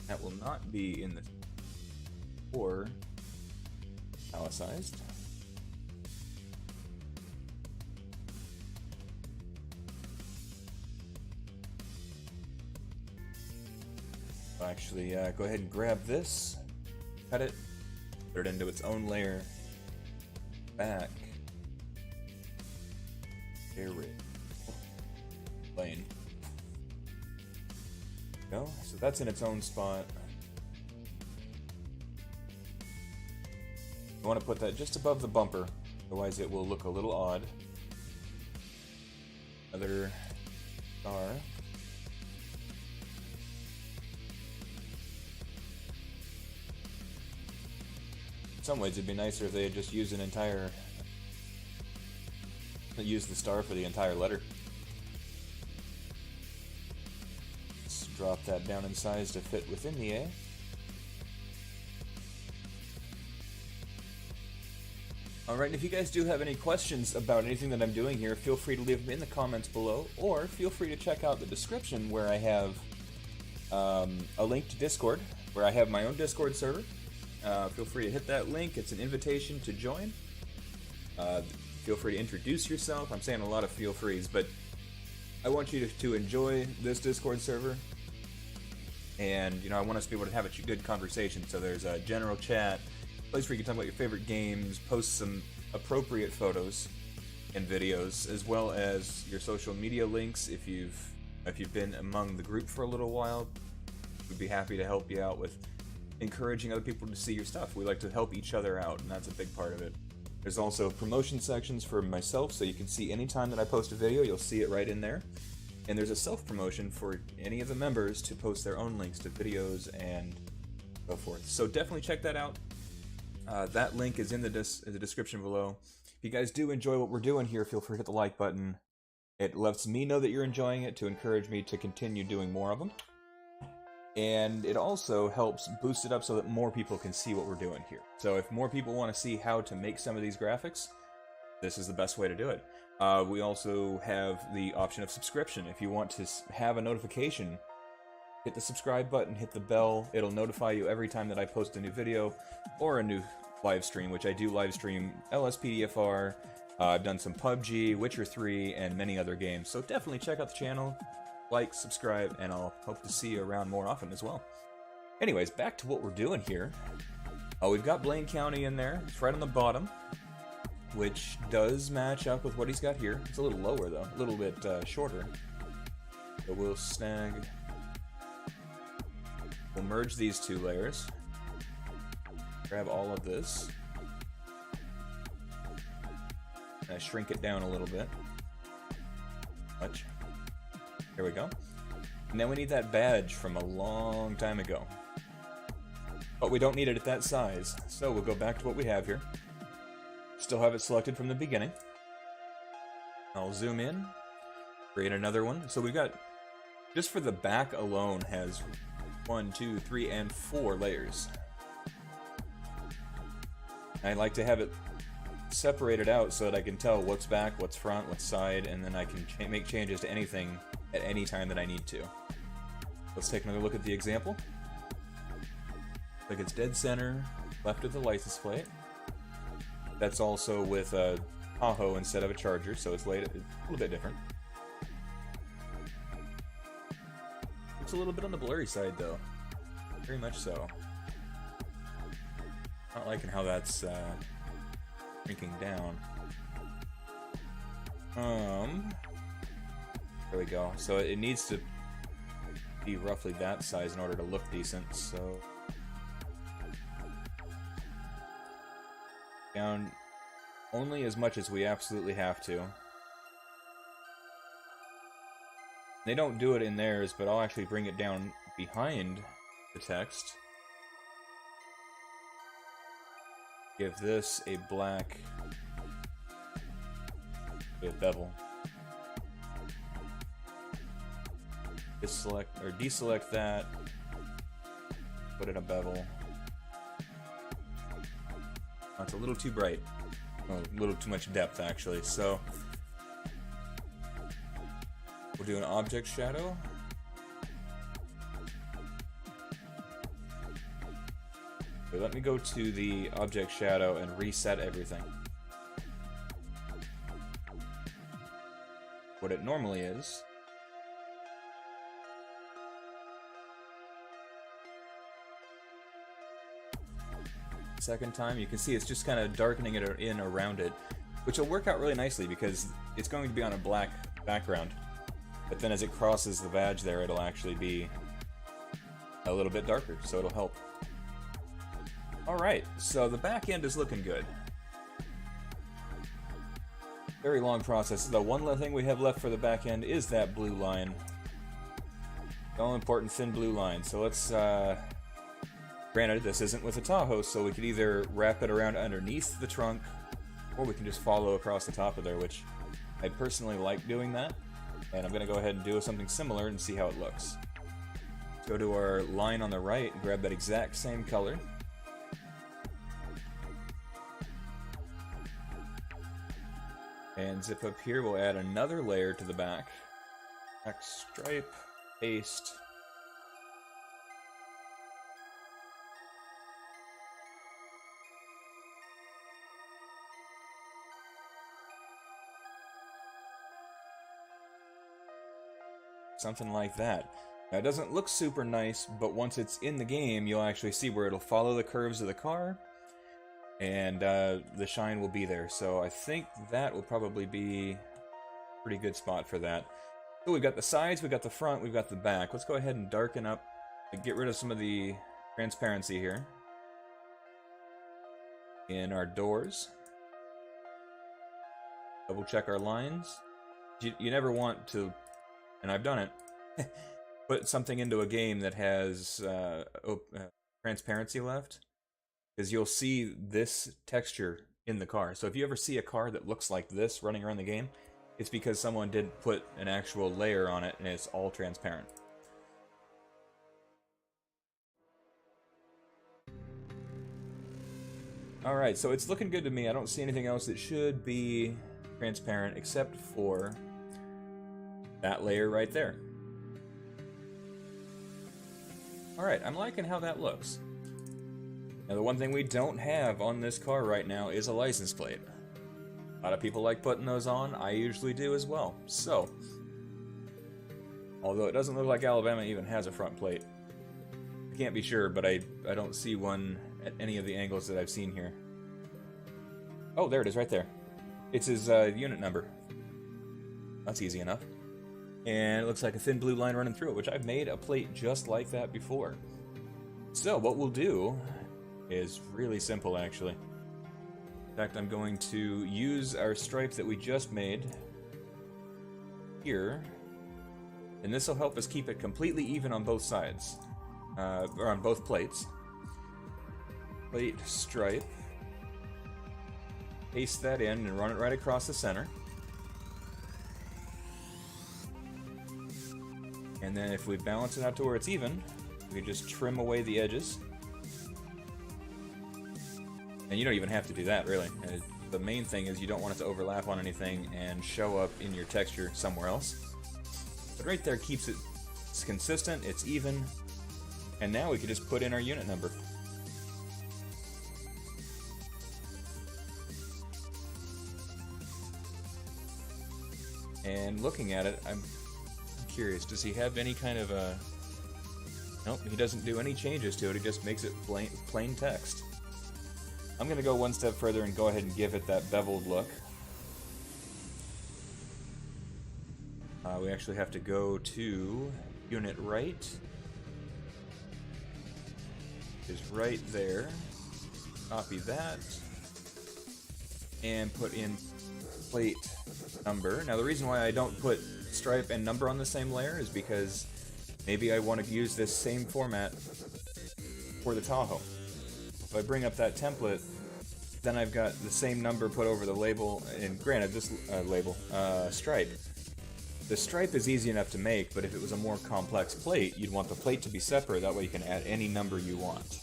That will not be in the or italicized. I'll actually go ahead and grab this, cut it, put it into its own layer, back, Blaine. Go. So that's in its own spot. You want to put that just above the bumper, otherwise it will look a little odd. Another star. some ways it'd be nicer if they had just used the star for the entire letter. Let's drop that down in size to fit within the A. Alright, and if you guys do have any questions about anything that I'm doing here, feel free to leave them in the comments below, or feel free to check out the description where I have a link to Discord, where I have my own Discord server. Feel free to hit that link. It's an invitation to join. Feel free to introduce yourself. I'm saying a lot of feel frees, but I want you to enjoy this Discord server. And, you know, I want us to be able to have a good conversation. So there's a general chat, place where you can talk about your favorite games, post some appropriate photos and videos, as well as your social media links. If you've been among the group for a little while, we'd be happy to help you out with encouraging other people to see your stuff. We like to help each other out, and that's a big part of it. There's also promotion sections for myself, so you can see anytime that I post a video, you'll see it right in there. And there's a self-promotion for any of the members to post their own links to videos and so forth. So definitely check that out. That link is in the description below. If you guys do enjoy what we're doing here, feel free to hit the like button. It lets me know that you're enjoying it to encourage me to continue doing more of them. And it also helps boost it up so that more people can see what we're doing here. So if more people want to see how to make some of these graphics, this is the best way to do it. We also have the option of subscription. If you want to have a notification, hit the subscribe button, hit the bell. It'll notify you every time that I post a new video or a new live stream, which I do live stream LSPDFR. I've done some PUBG, Witcher 3, and many other games. So definitely check out the channel, like, subscribe, and I'll hope to see you around more often as well. Anyways, back to what we're doing here. We've got Blaine County in there. It's right on the bottom, which does match up with what he's got here. It's a little lower, though. A little bit shorter. So we'll We'll merge these two layers. Grab all of this. And I shrink it down a little bit. Much. There we go. And then we need that badge from a long time ago. But we don't need it at that size, so we'll go back to what we have here. Still have it selected from the beginning. I'll zoom in, create another one. So we've got, just for the back alone, has 1, 2, 3, and 4 layers. I like to have it separated out so that I can tell what's back, what's front, what's side, and then I can make changes to anything at any time that I need to. Let's take another look at the example. Like it's dead center, left of the license plate. That's also with a Tahoe instead of a Charger, so it's a little bit different. It's a little bit on the blurry side, though. Very much so. Not liking how that's shrinking down. There we go. So it needs to be roughly that size in order to look decent, so down only as much as we absolutely have to. They don't do it in theirs, but I'll actually bring it down behind the text. Give this a black bevel. Deselect that. Put in a bevel. Oh, it's a little too bright. Oh, a little too much depth, actually. So we'll do an object shadow. So let me go to the object shadow and reset everything. What it normally is. Second time, you can see it's just kind of darkening it in around it, which will work out really nicely because it's going to be on a black background. But then as it crosses the badge there, it'll actually be a little bit darker, so it'll help. Alright, so the back end is looking good. Very long process. The one thing we have left for the back end is that blue line. The all important thin blue line. So let's Granted, this isn't with a Tahoe, so we could either wrap it around underneath the trunk, or we can just follow across the top of there, which I personally like doing that. And I'm going to go ahead and do something similar and see how it looks. Let's go to our line on the right and grab that exact same color. And zip up here, we'll add another layer to the back. Back stripe, paste. Something like that. Now, it doesn't look super nice, but once it's in the game, you'll actually see where it'll follow the curves of the car, and the shine will be there. So I think that will probably be a pretty good spot for that. So we've got the sides, we've got the front, we've got the back. Let's go ahead and darken up and get rid of some of the transparency here in our doors. Double check our lines. You never want to, and I've done it, put something into a game that has transparency left, because you'll see this texture in the car. So if you ever see a car that looks like this running around the game, it's because someone did put an actual layer on it and it's all transparent. Alright, so it's looking good to me. I don't see anything else that should be transparent except for that layer right there. Alright, I'm liking how that looks. Now, the one thing we don't have on this car right now is a license plate. A lot of people like putting those on. I usually do as well. So, although it doesn't look like Alabama even has a front plate. I can't be sure, but I don't see one at any of the angles that I've seen here. Oh, there it is right there. It's his unit number. That's easy enough. And it looks like a thin blue line running through it, which I've made a plate just like that before. So what we'll do is really simple, actually. In fact, I'm going to use our stripe that we just made here, and this will help us keep it completely even on both sides, or on both plates. Plate, stripe, paste that in and run it right across the center. And then if we balance it out to where it's even, we can just trim away the edges. And you don't even have to do that, really. The main thing is you don't want it to overlap on anything and show up in your texture somewhere else. But right there keeps it consistent, it's even, and now we can just put in our unit number. And looking at it, I'm curious, does he have any kind of a... Nope, he doesn't do any changes to it, he just makes it plain text. I'm going to go one step further and go ahead and give it that beveled look. We actually have to go to unit right. Is right there. Copy that. And put in plate number. Now the reason why I don't put stripe and number on the same layer is because maybe I want to use this same format for the Tahoe. If I bring up that template, then I've got the same number put over the label, and granted, this stripe. The stripe is easy enough to make, but if it was a more complex plate, you'd want the plate to be separate, that way you can add any number you want.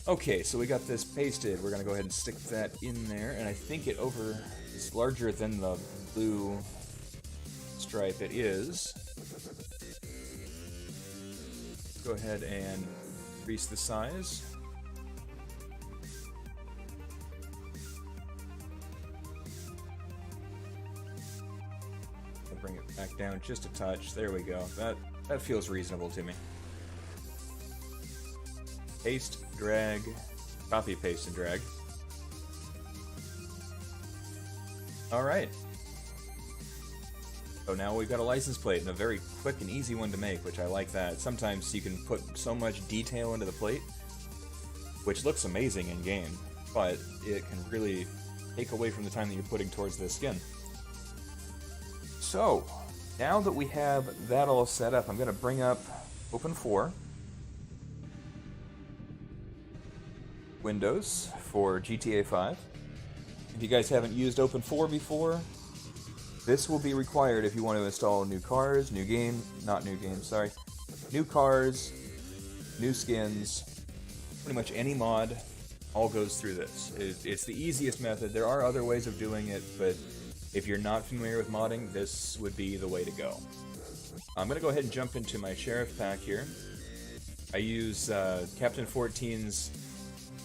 Okay, so we got this pasted, we're going to go ahead and stick that in there, and I think it's larger than the blue stripe. It is. Go ahead and increase the size. I'll bring it back down just a touch. There we go. That feels reasonable to me. Paste, drag, copy, paste, and drag. Alright. So now we've got a license plate, and a very quick and easy one to make, which I like that. Sometimes you can put so much detail into the plate, which looks amazing in game, but it can really take away from the time that you're putting towards the skin. So, now that we have that all set up, I'm going to bring up Open 4. Windows for GTA 5. If you guys haven't used OpenIV before, this will be required if you want to install new cars, new cars, new skins, pretty much any mod, all goes through this. It's the easiest method. There are other ways of doing it, but if you're not familiar with modding, this would be the way to go. I'm going to go ahead and jump into my Sheriff pack here. I use Captain 14's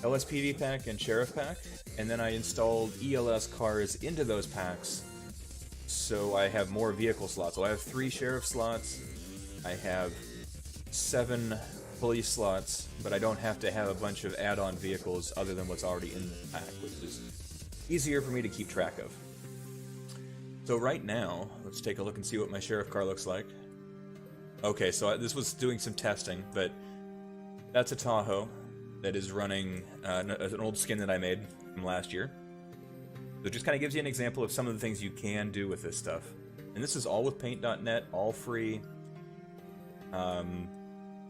LSPD pack and Sheriff pack, and then I installed ELS cars into those packs, so I have more vehicle slots. So I have 3 Sheriff slots, I have 7 police slots, but I don't have to have a bunch of add-on vehicles other than what's already in the pack, which is easier for me to keep track of. So right now, let's take a look and see what my Sheriff car looks like. Okay, so this was doing some testing, but that's a Tahoe that is running an old skin that I made from last year. So it just kind of gives you an example of some of the things you can do with this stuff. And this is all with Paint.net, all free.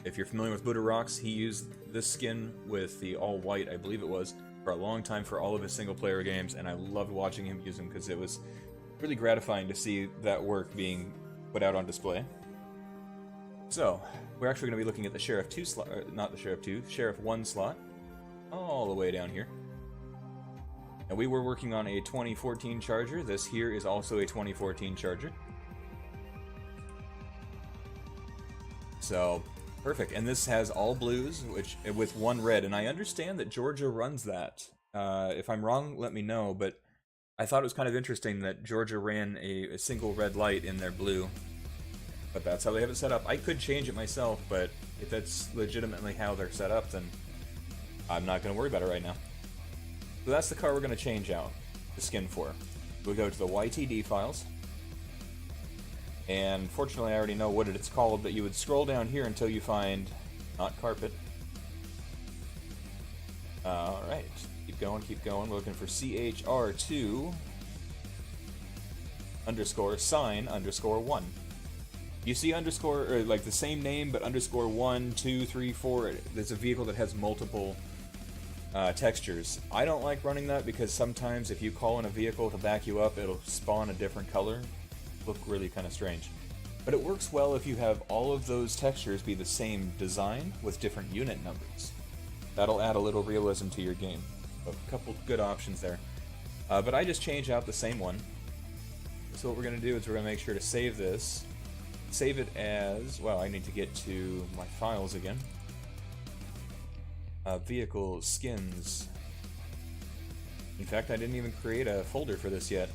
If you're familiar with Buddha Rocks, he used this skin with the all-white, I believe it was, for a long time for all of his single-player games, and I loved watching him use them because it was really gratifying to see that work being put out on display. So, we're actually going to be looking at the Sheriff 2 slot, not the Sheriff 2, Sheriff 1 slot, all the way down here. And we were working on a 2014 Charger. This here is also a 2014 Charger. So, perfect. And this has all blues, with 1 red, and I understand that Georgia runs that. If I'm wrong, let me know, but I thought it was kind of interesting that Georgia ran a single red light in their blue. But that's how they have it set up. I could change it myself, but if that's legitimately how they're set up, then I'm not going to worry about it right now. So that's the car we're going to change out the skin for. We'll go to the YTD files. And fortunately I already know what it's called, but you would scroll down here until you find not carpet. Alright, keep going. We're looking for CHR2 underscore sign underscore 1. You see underscore, or like the same name, but underscore 1, 2, 3, 4. There's a vehicle that has multiple textures. I don't like running that because sometimes if you call in a vehicle to back you up, it'll spawn a different color. Look really kind of strange. But it works well if you have all of those textures be the same design with different unit numbers. That'll add a little realism to your game. A couple good options there. But I just changed out the same one. So what we're going to do is we're going to make sure to save this. Save it as, well, I need to get to my files again. Vehicle, skins. In fact, I didn't even create a folder for this yet.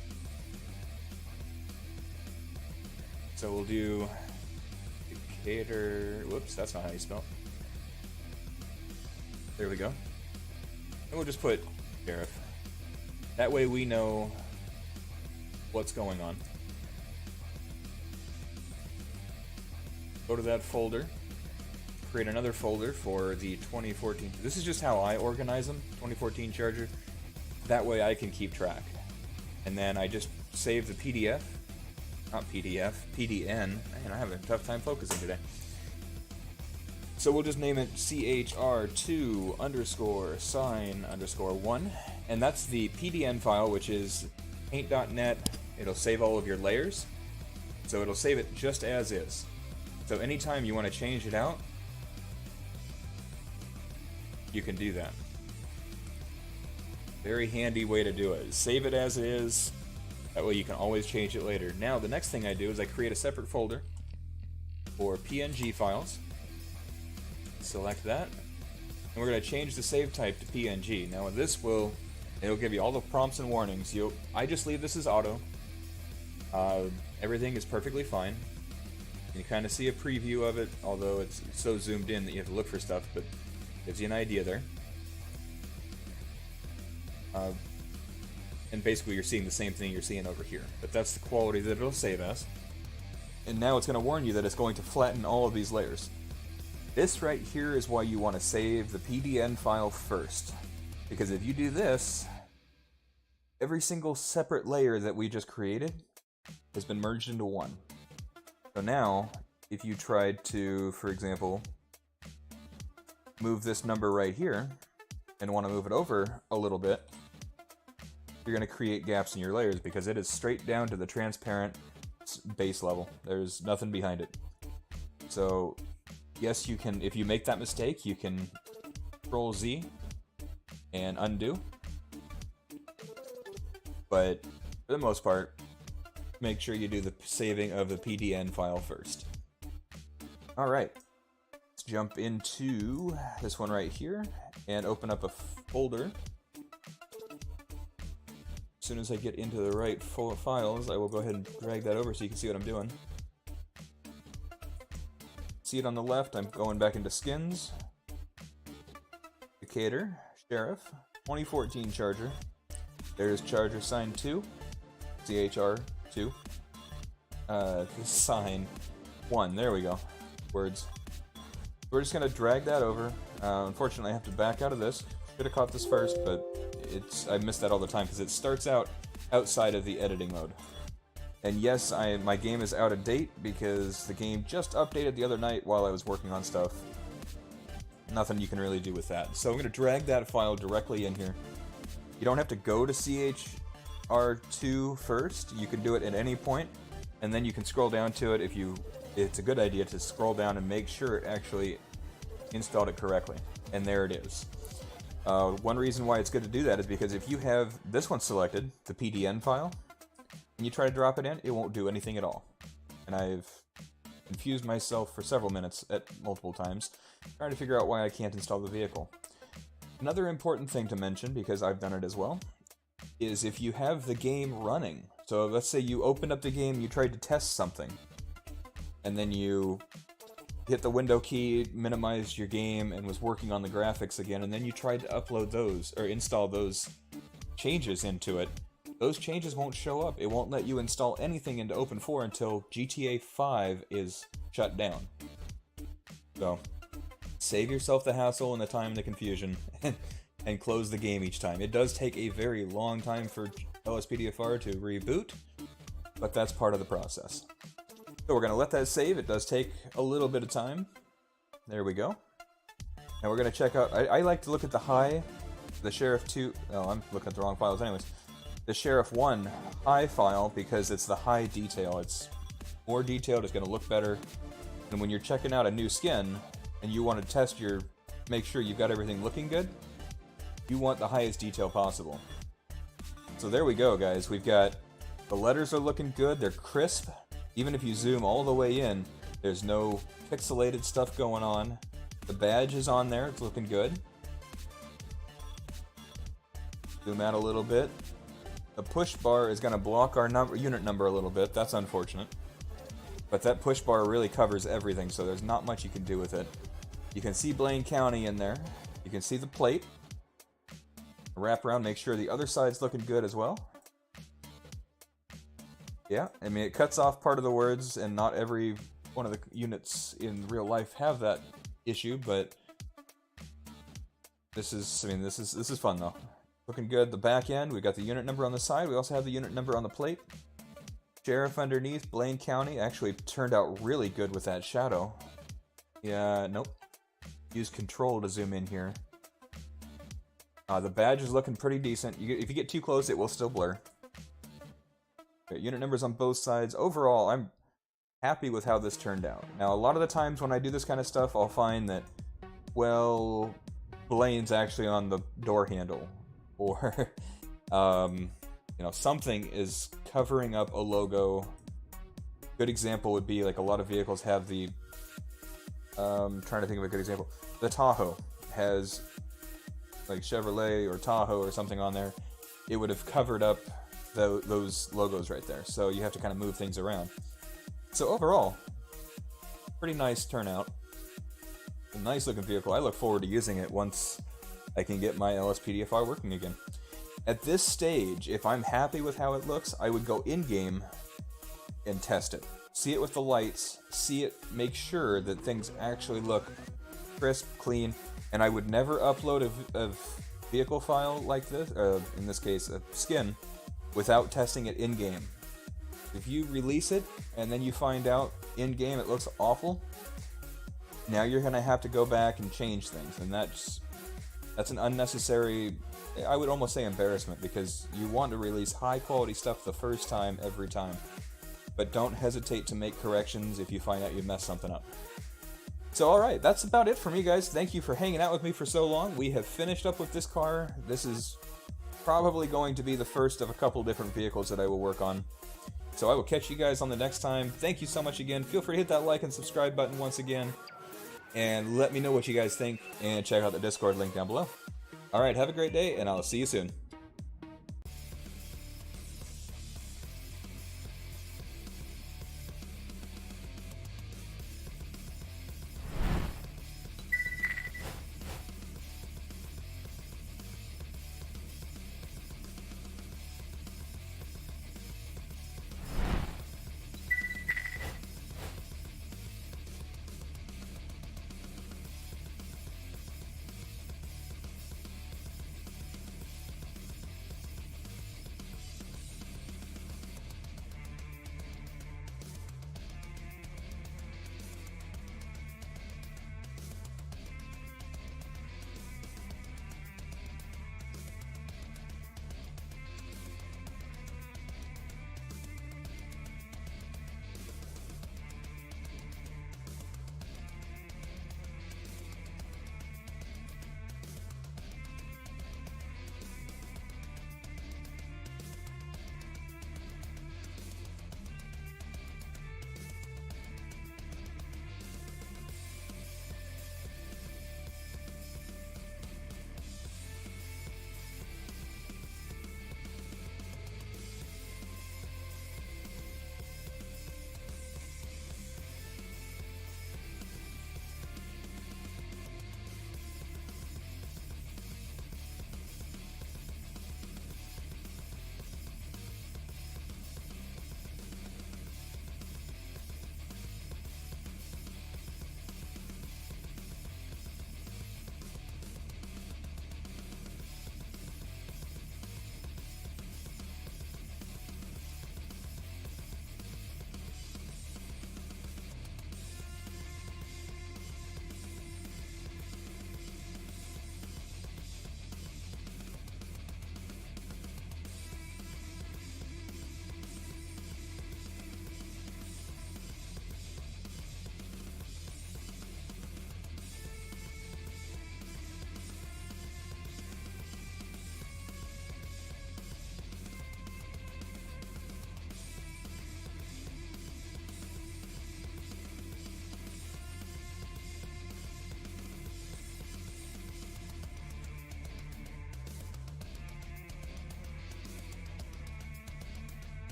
So we'll do Decatur, whoops, that's not how you spell. There we go. And we'll just put Sheriff. That way we know what's going on. Go to that folder, create another folder for the 2014. This is just how I organize them, 2014 Charger. That way I can keep track. And then I just save the PDF, not PDF, PDN. Man, I'm having a tough time focusing today. So we'll just name it CHR2 underscore sign underscore 1. And that's the PDN file, which is paint.net. It'll save all of your layers. So it'll save it just as is. So anytime you want to change it out, you can do that. Very handy way to do it. Save it as it is. That way you can always change it later. Now the next thing I do is I create a separate folder for PNG files. Select that. And we're going to change the save type to PNG. Now this it'll give you all the prompts and warnings. I just leave this as auto. Everything is perfectly fine. You kind of see a preview of it, although it's so zoomed in that you have to look for stuff, but gives you an idea there. And basically you're seeing the same thing you're seeing over here, but that's the quality that it'll save as. And now it's going to warn you that it's going to flatten all of these layers. This right here is why you want to save the PDN file first, because if you do this, every single separate layer that we just created has been merged into one. So now, if you tried to, for example, move this number right here, and want to move it over a little bit, you're going to create gaps in your layers because it is straight down to the transparent base level. There's nothing behind it. So yes, you can, if you make that mistake, you can Control Z and undo. But for the most part, make sure you do the saving of the PDN file first. Alright, let's jump into this one right here and open up a folder. As soon as I get into the right files, I will go ahead and drag that over so you can see what I'm doing. See it on the left, I'm going back into skins, Decatur, Sheriff, 2014 Charger. There's Charger Sign 2, CHR2, Sign 1, there we go, words. We're just going to drag that over. Unfortunately I have to back out of this. Should have caught this first, but I miss that all the time because it starts out outside of the editing mode. And yes, my game is out of date because the game just updated the other night while I was working on stuff. Nothing you can really do with that. So I'm going to drag that file directly in here. You don't have to go to CHR2 first. You can do it at any point, and then you can scroll down to it if it's a good idea to scroll down and make sure it actually installed it correctly. And there it is. One reason why it's good to do that is because if you have this one selected, the PDN file, and you try to drop it in, it won't do anything at all. And I've confused myself for several minutes at multiple times, trying to figure out why I can't install the vehicle. Another important thing to mention, because I've done it as well, is if you have the game running. So let's say you opened up the game, you tried to test something, and then you hit the window key, minimized your game, and was working on the graphics again, and then you tried to upload those, or install those changes into it. Those changes won't show up. It won't let you install anything into Open4 until GTA 5 is shut down. So, save yourself the hassle and the time and the confusion, and close the game each time. It does take a very long time for LSPDFR to reboot, but that's part of the process. So we're going to let that save. It does take a little bit of time. There we go. And we're going to check out... I like to look at the Sheriff 2... Oh, I'm looking at the wrong files anyways. The Sheriff 1 high file, because it's the high detail. It's more detailed, it's going to look better. And when you're checking out a new skin, and you want to make sure you've got everything looking good, you want the highest detail possible. So there we go, guys. We've got... The letters are looking good, they're crisp. Even if you zoom all the way in, there's no pixelated stuff going on. The badge is on there, it's looking good. Zoom out a little bit. The push bar is going to block our unit number a little bit, that's unfortunate. But that push bar really covers everything, so there's not much you can do with it. You can see Blaine County in there. You can see the plate. Wrap around, make sure the other side's looking good as well. Yeah, I mean, it cuts off part of the words, and not every one of the units in real life have that issue, but this is fun though. Looking good. The back end, we got the unit number on the side. We also have the unit number on the plate. Sheriff underneath, Blaine County, actually turned out really good with that shadow. Yeah, nope. Use Control to zoom in here. The badge is looking pretty decent. If you get too close, it will still blur. Okay, unit numbers on both sides. Overall, I'm happy with how this turned out. Now, a lot of the times when I do this kind of stuff, I'll find that, well, Blaine's actually on the door handle. Or, you know, something is covering up a logo. Good example would be, like, a lot of vehicles have the... trying to think of a good example. The Tahoe has, like, Chevrolet or Tahoe or something on there. It would have covered up those logos right there, so you have to kind of move things around. So overall, pretty nice turnout. A nice looking vehicle. I look forward to using it once I can get my LSPDFR working again. At this stage, if I'm happy with how it looks, I would go in-game and test it. See it with the lights, see it, make sure that things actually look crisp, clean, and I would never upload a vehicle file like this, in this case a skin, without testing it in-game. If you release it, and then you find out in-game it looks awful, now you're going to have to go back and change things, and That's an unnecessary, I would almost say embarrassment, because you want to release high quality stuff the first time, every time. But don't hesitate to make corrections if you find out you messed something up. So alright, that's about it for me, guys. Thank you for hanging out with me for so long. We have finished up with this car. This is probably going to be the first of a couple different vehicles that I will work on. So I will catch you guys on the next time. Thank you so much again. Feel free to hit that like and subscribe button once again. And let me know what you guys think, and check out the Discord link down below. Alright, have a great day, and I'll see you soon.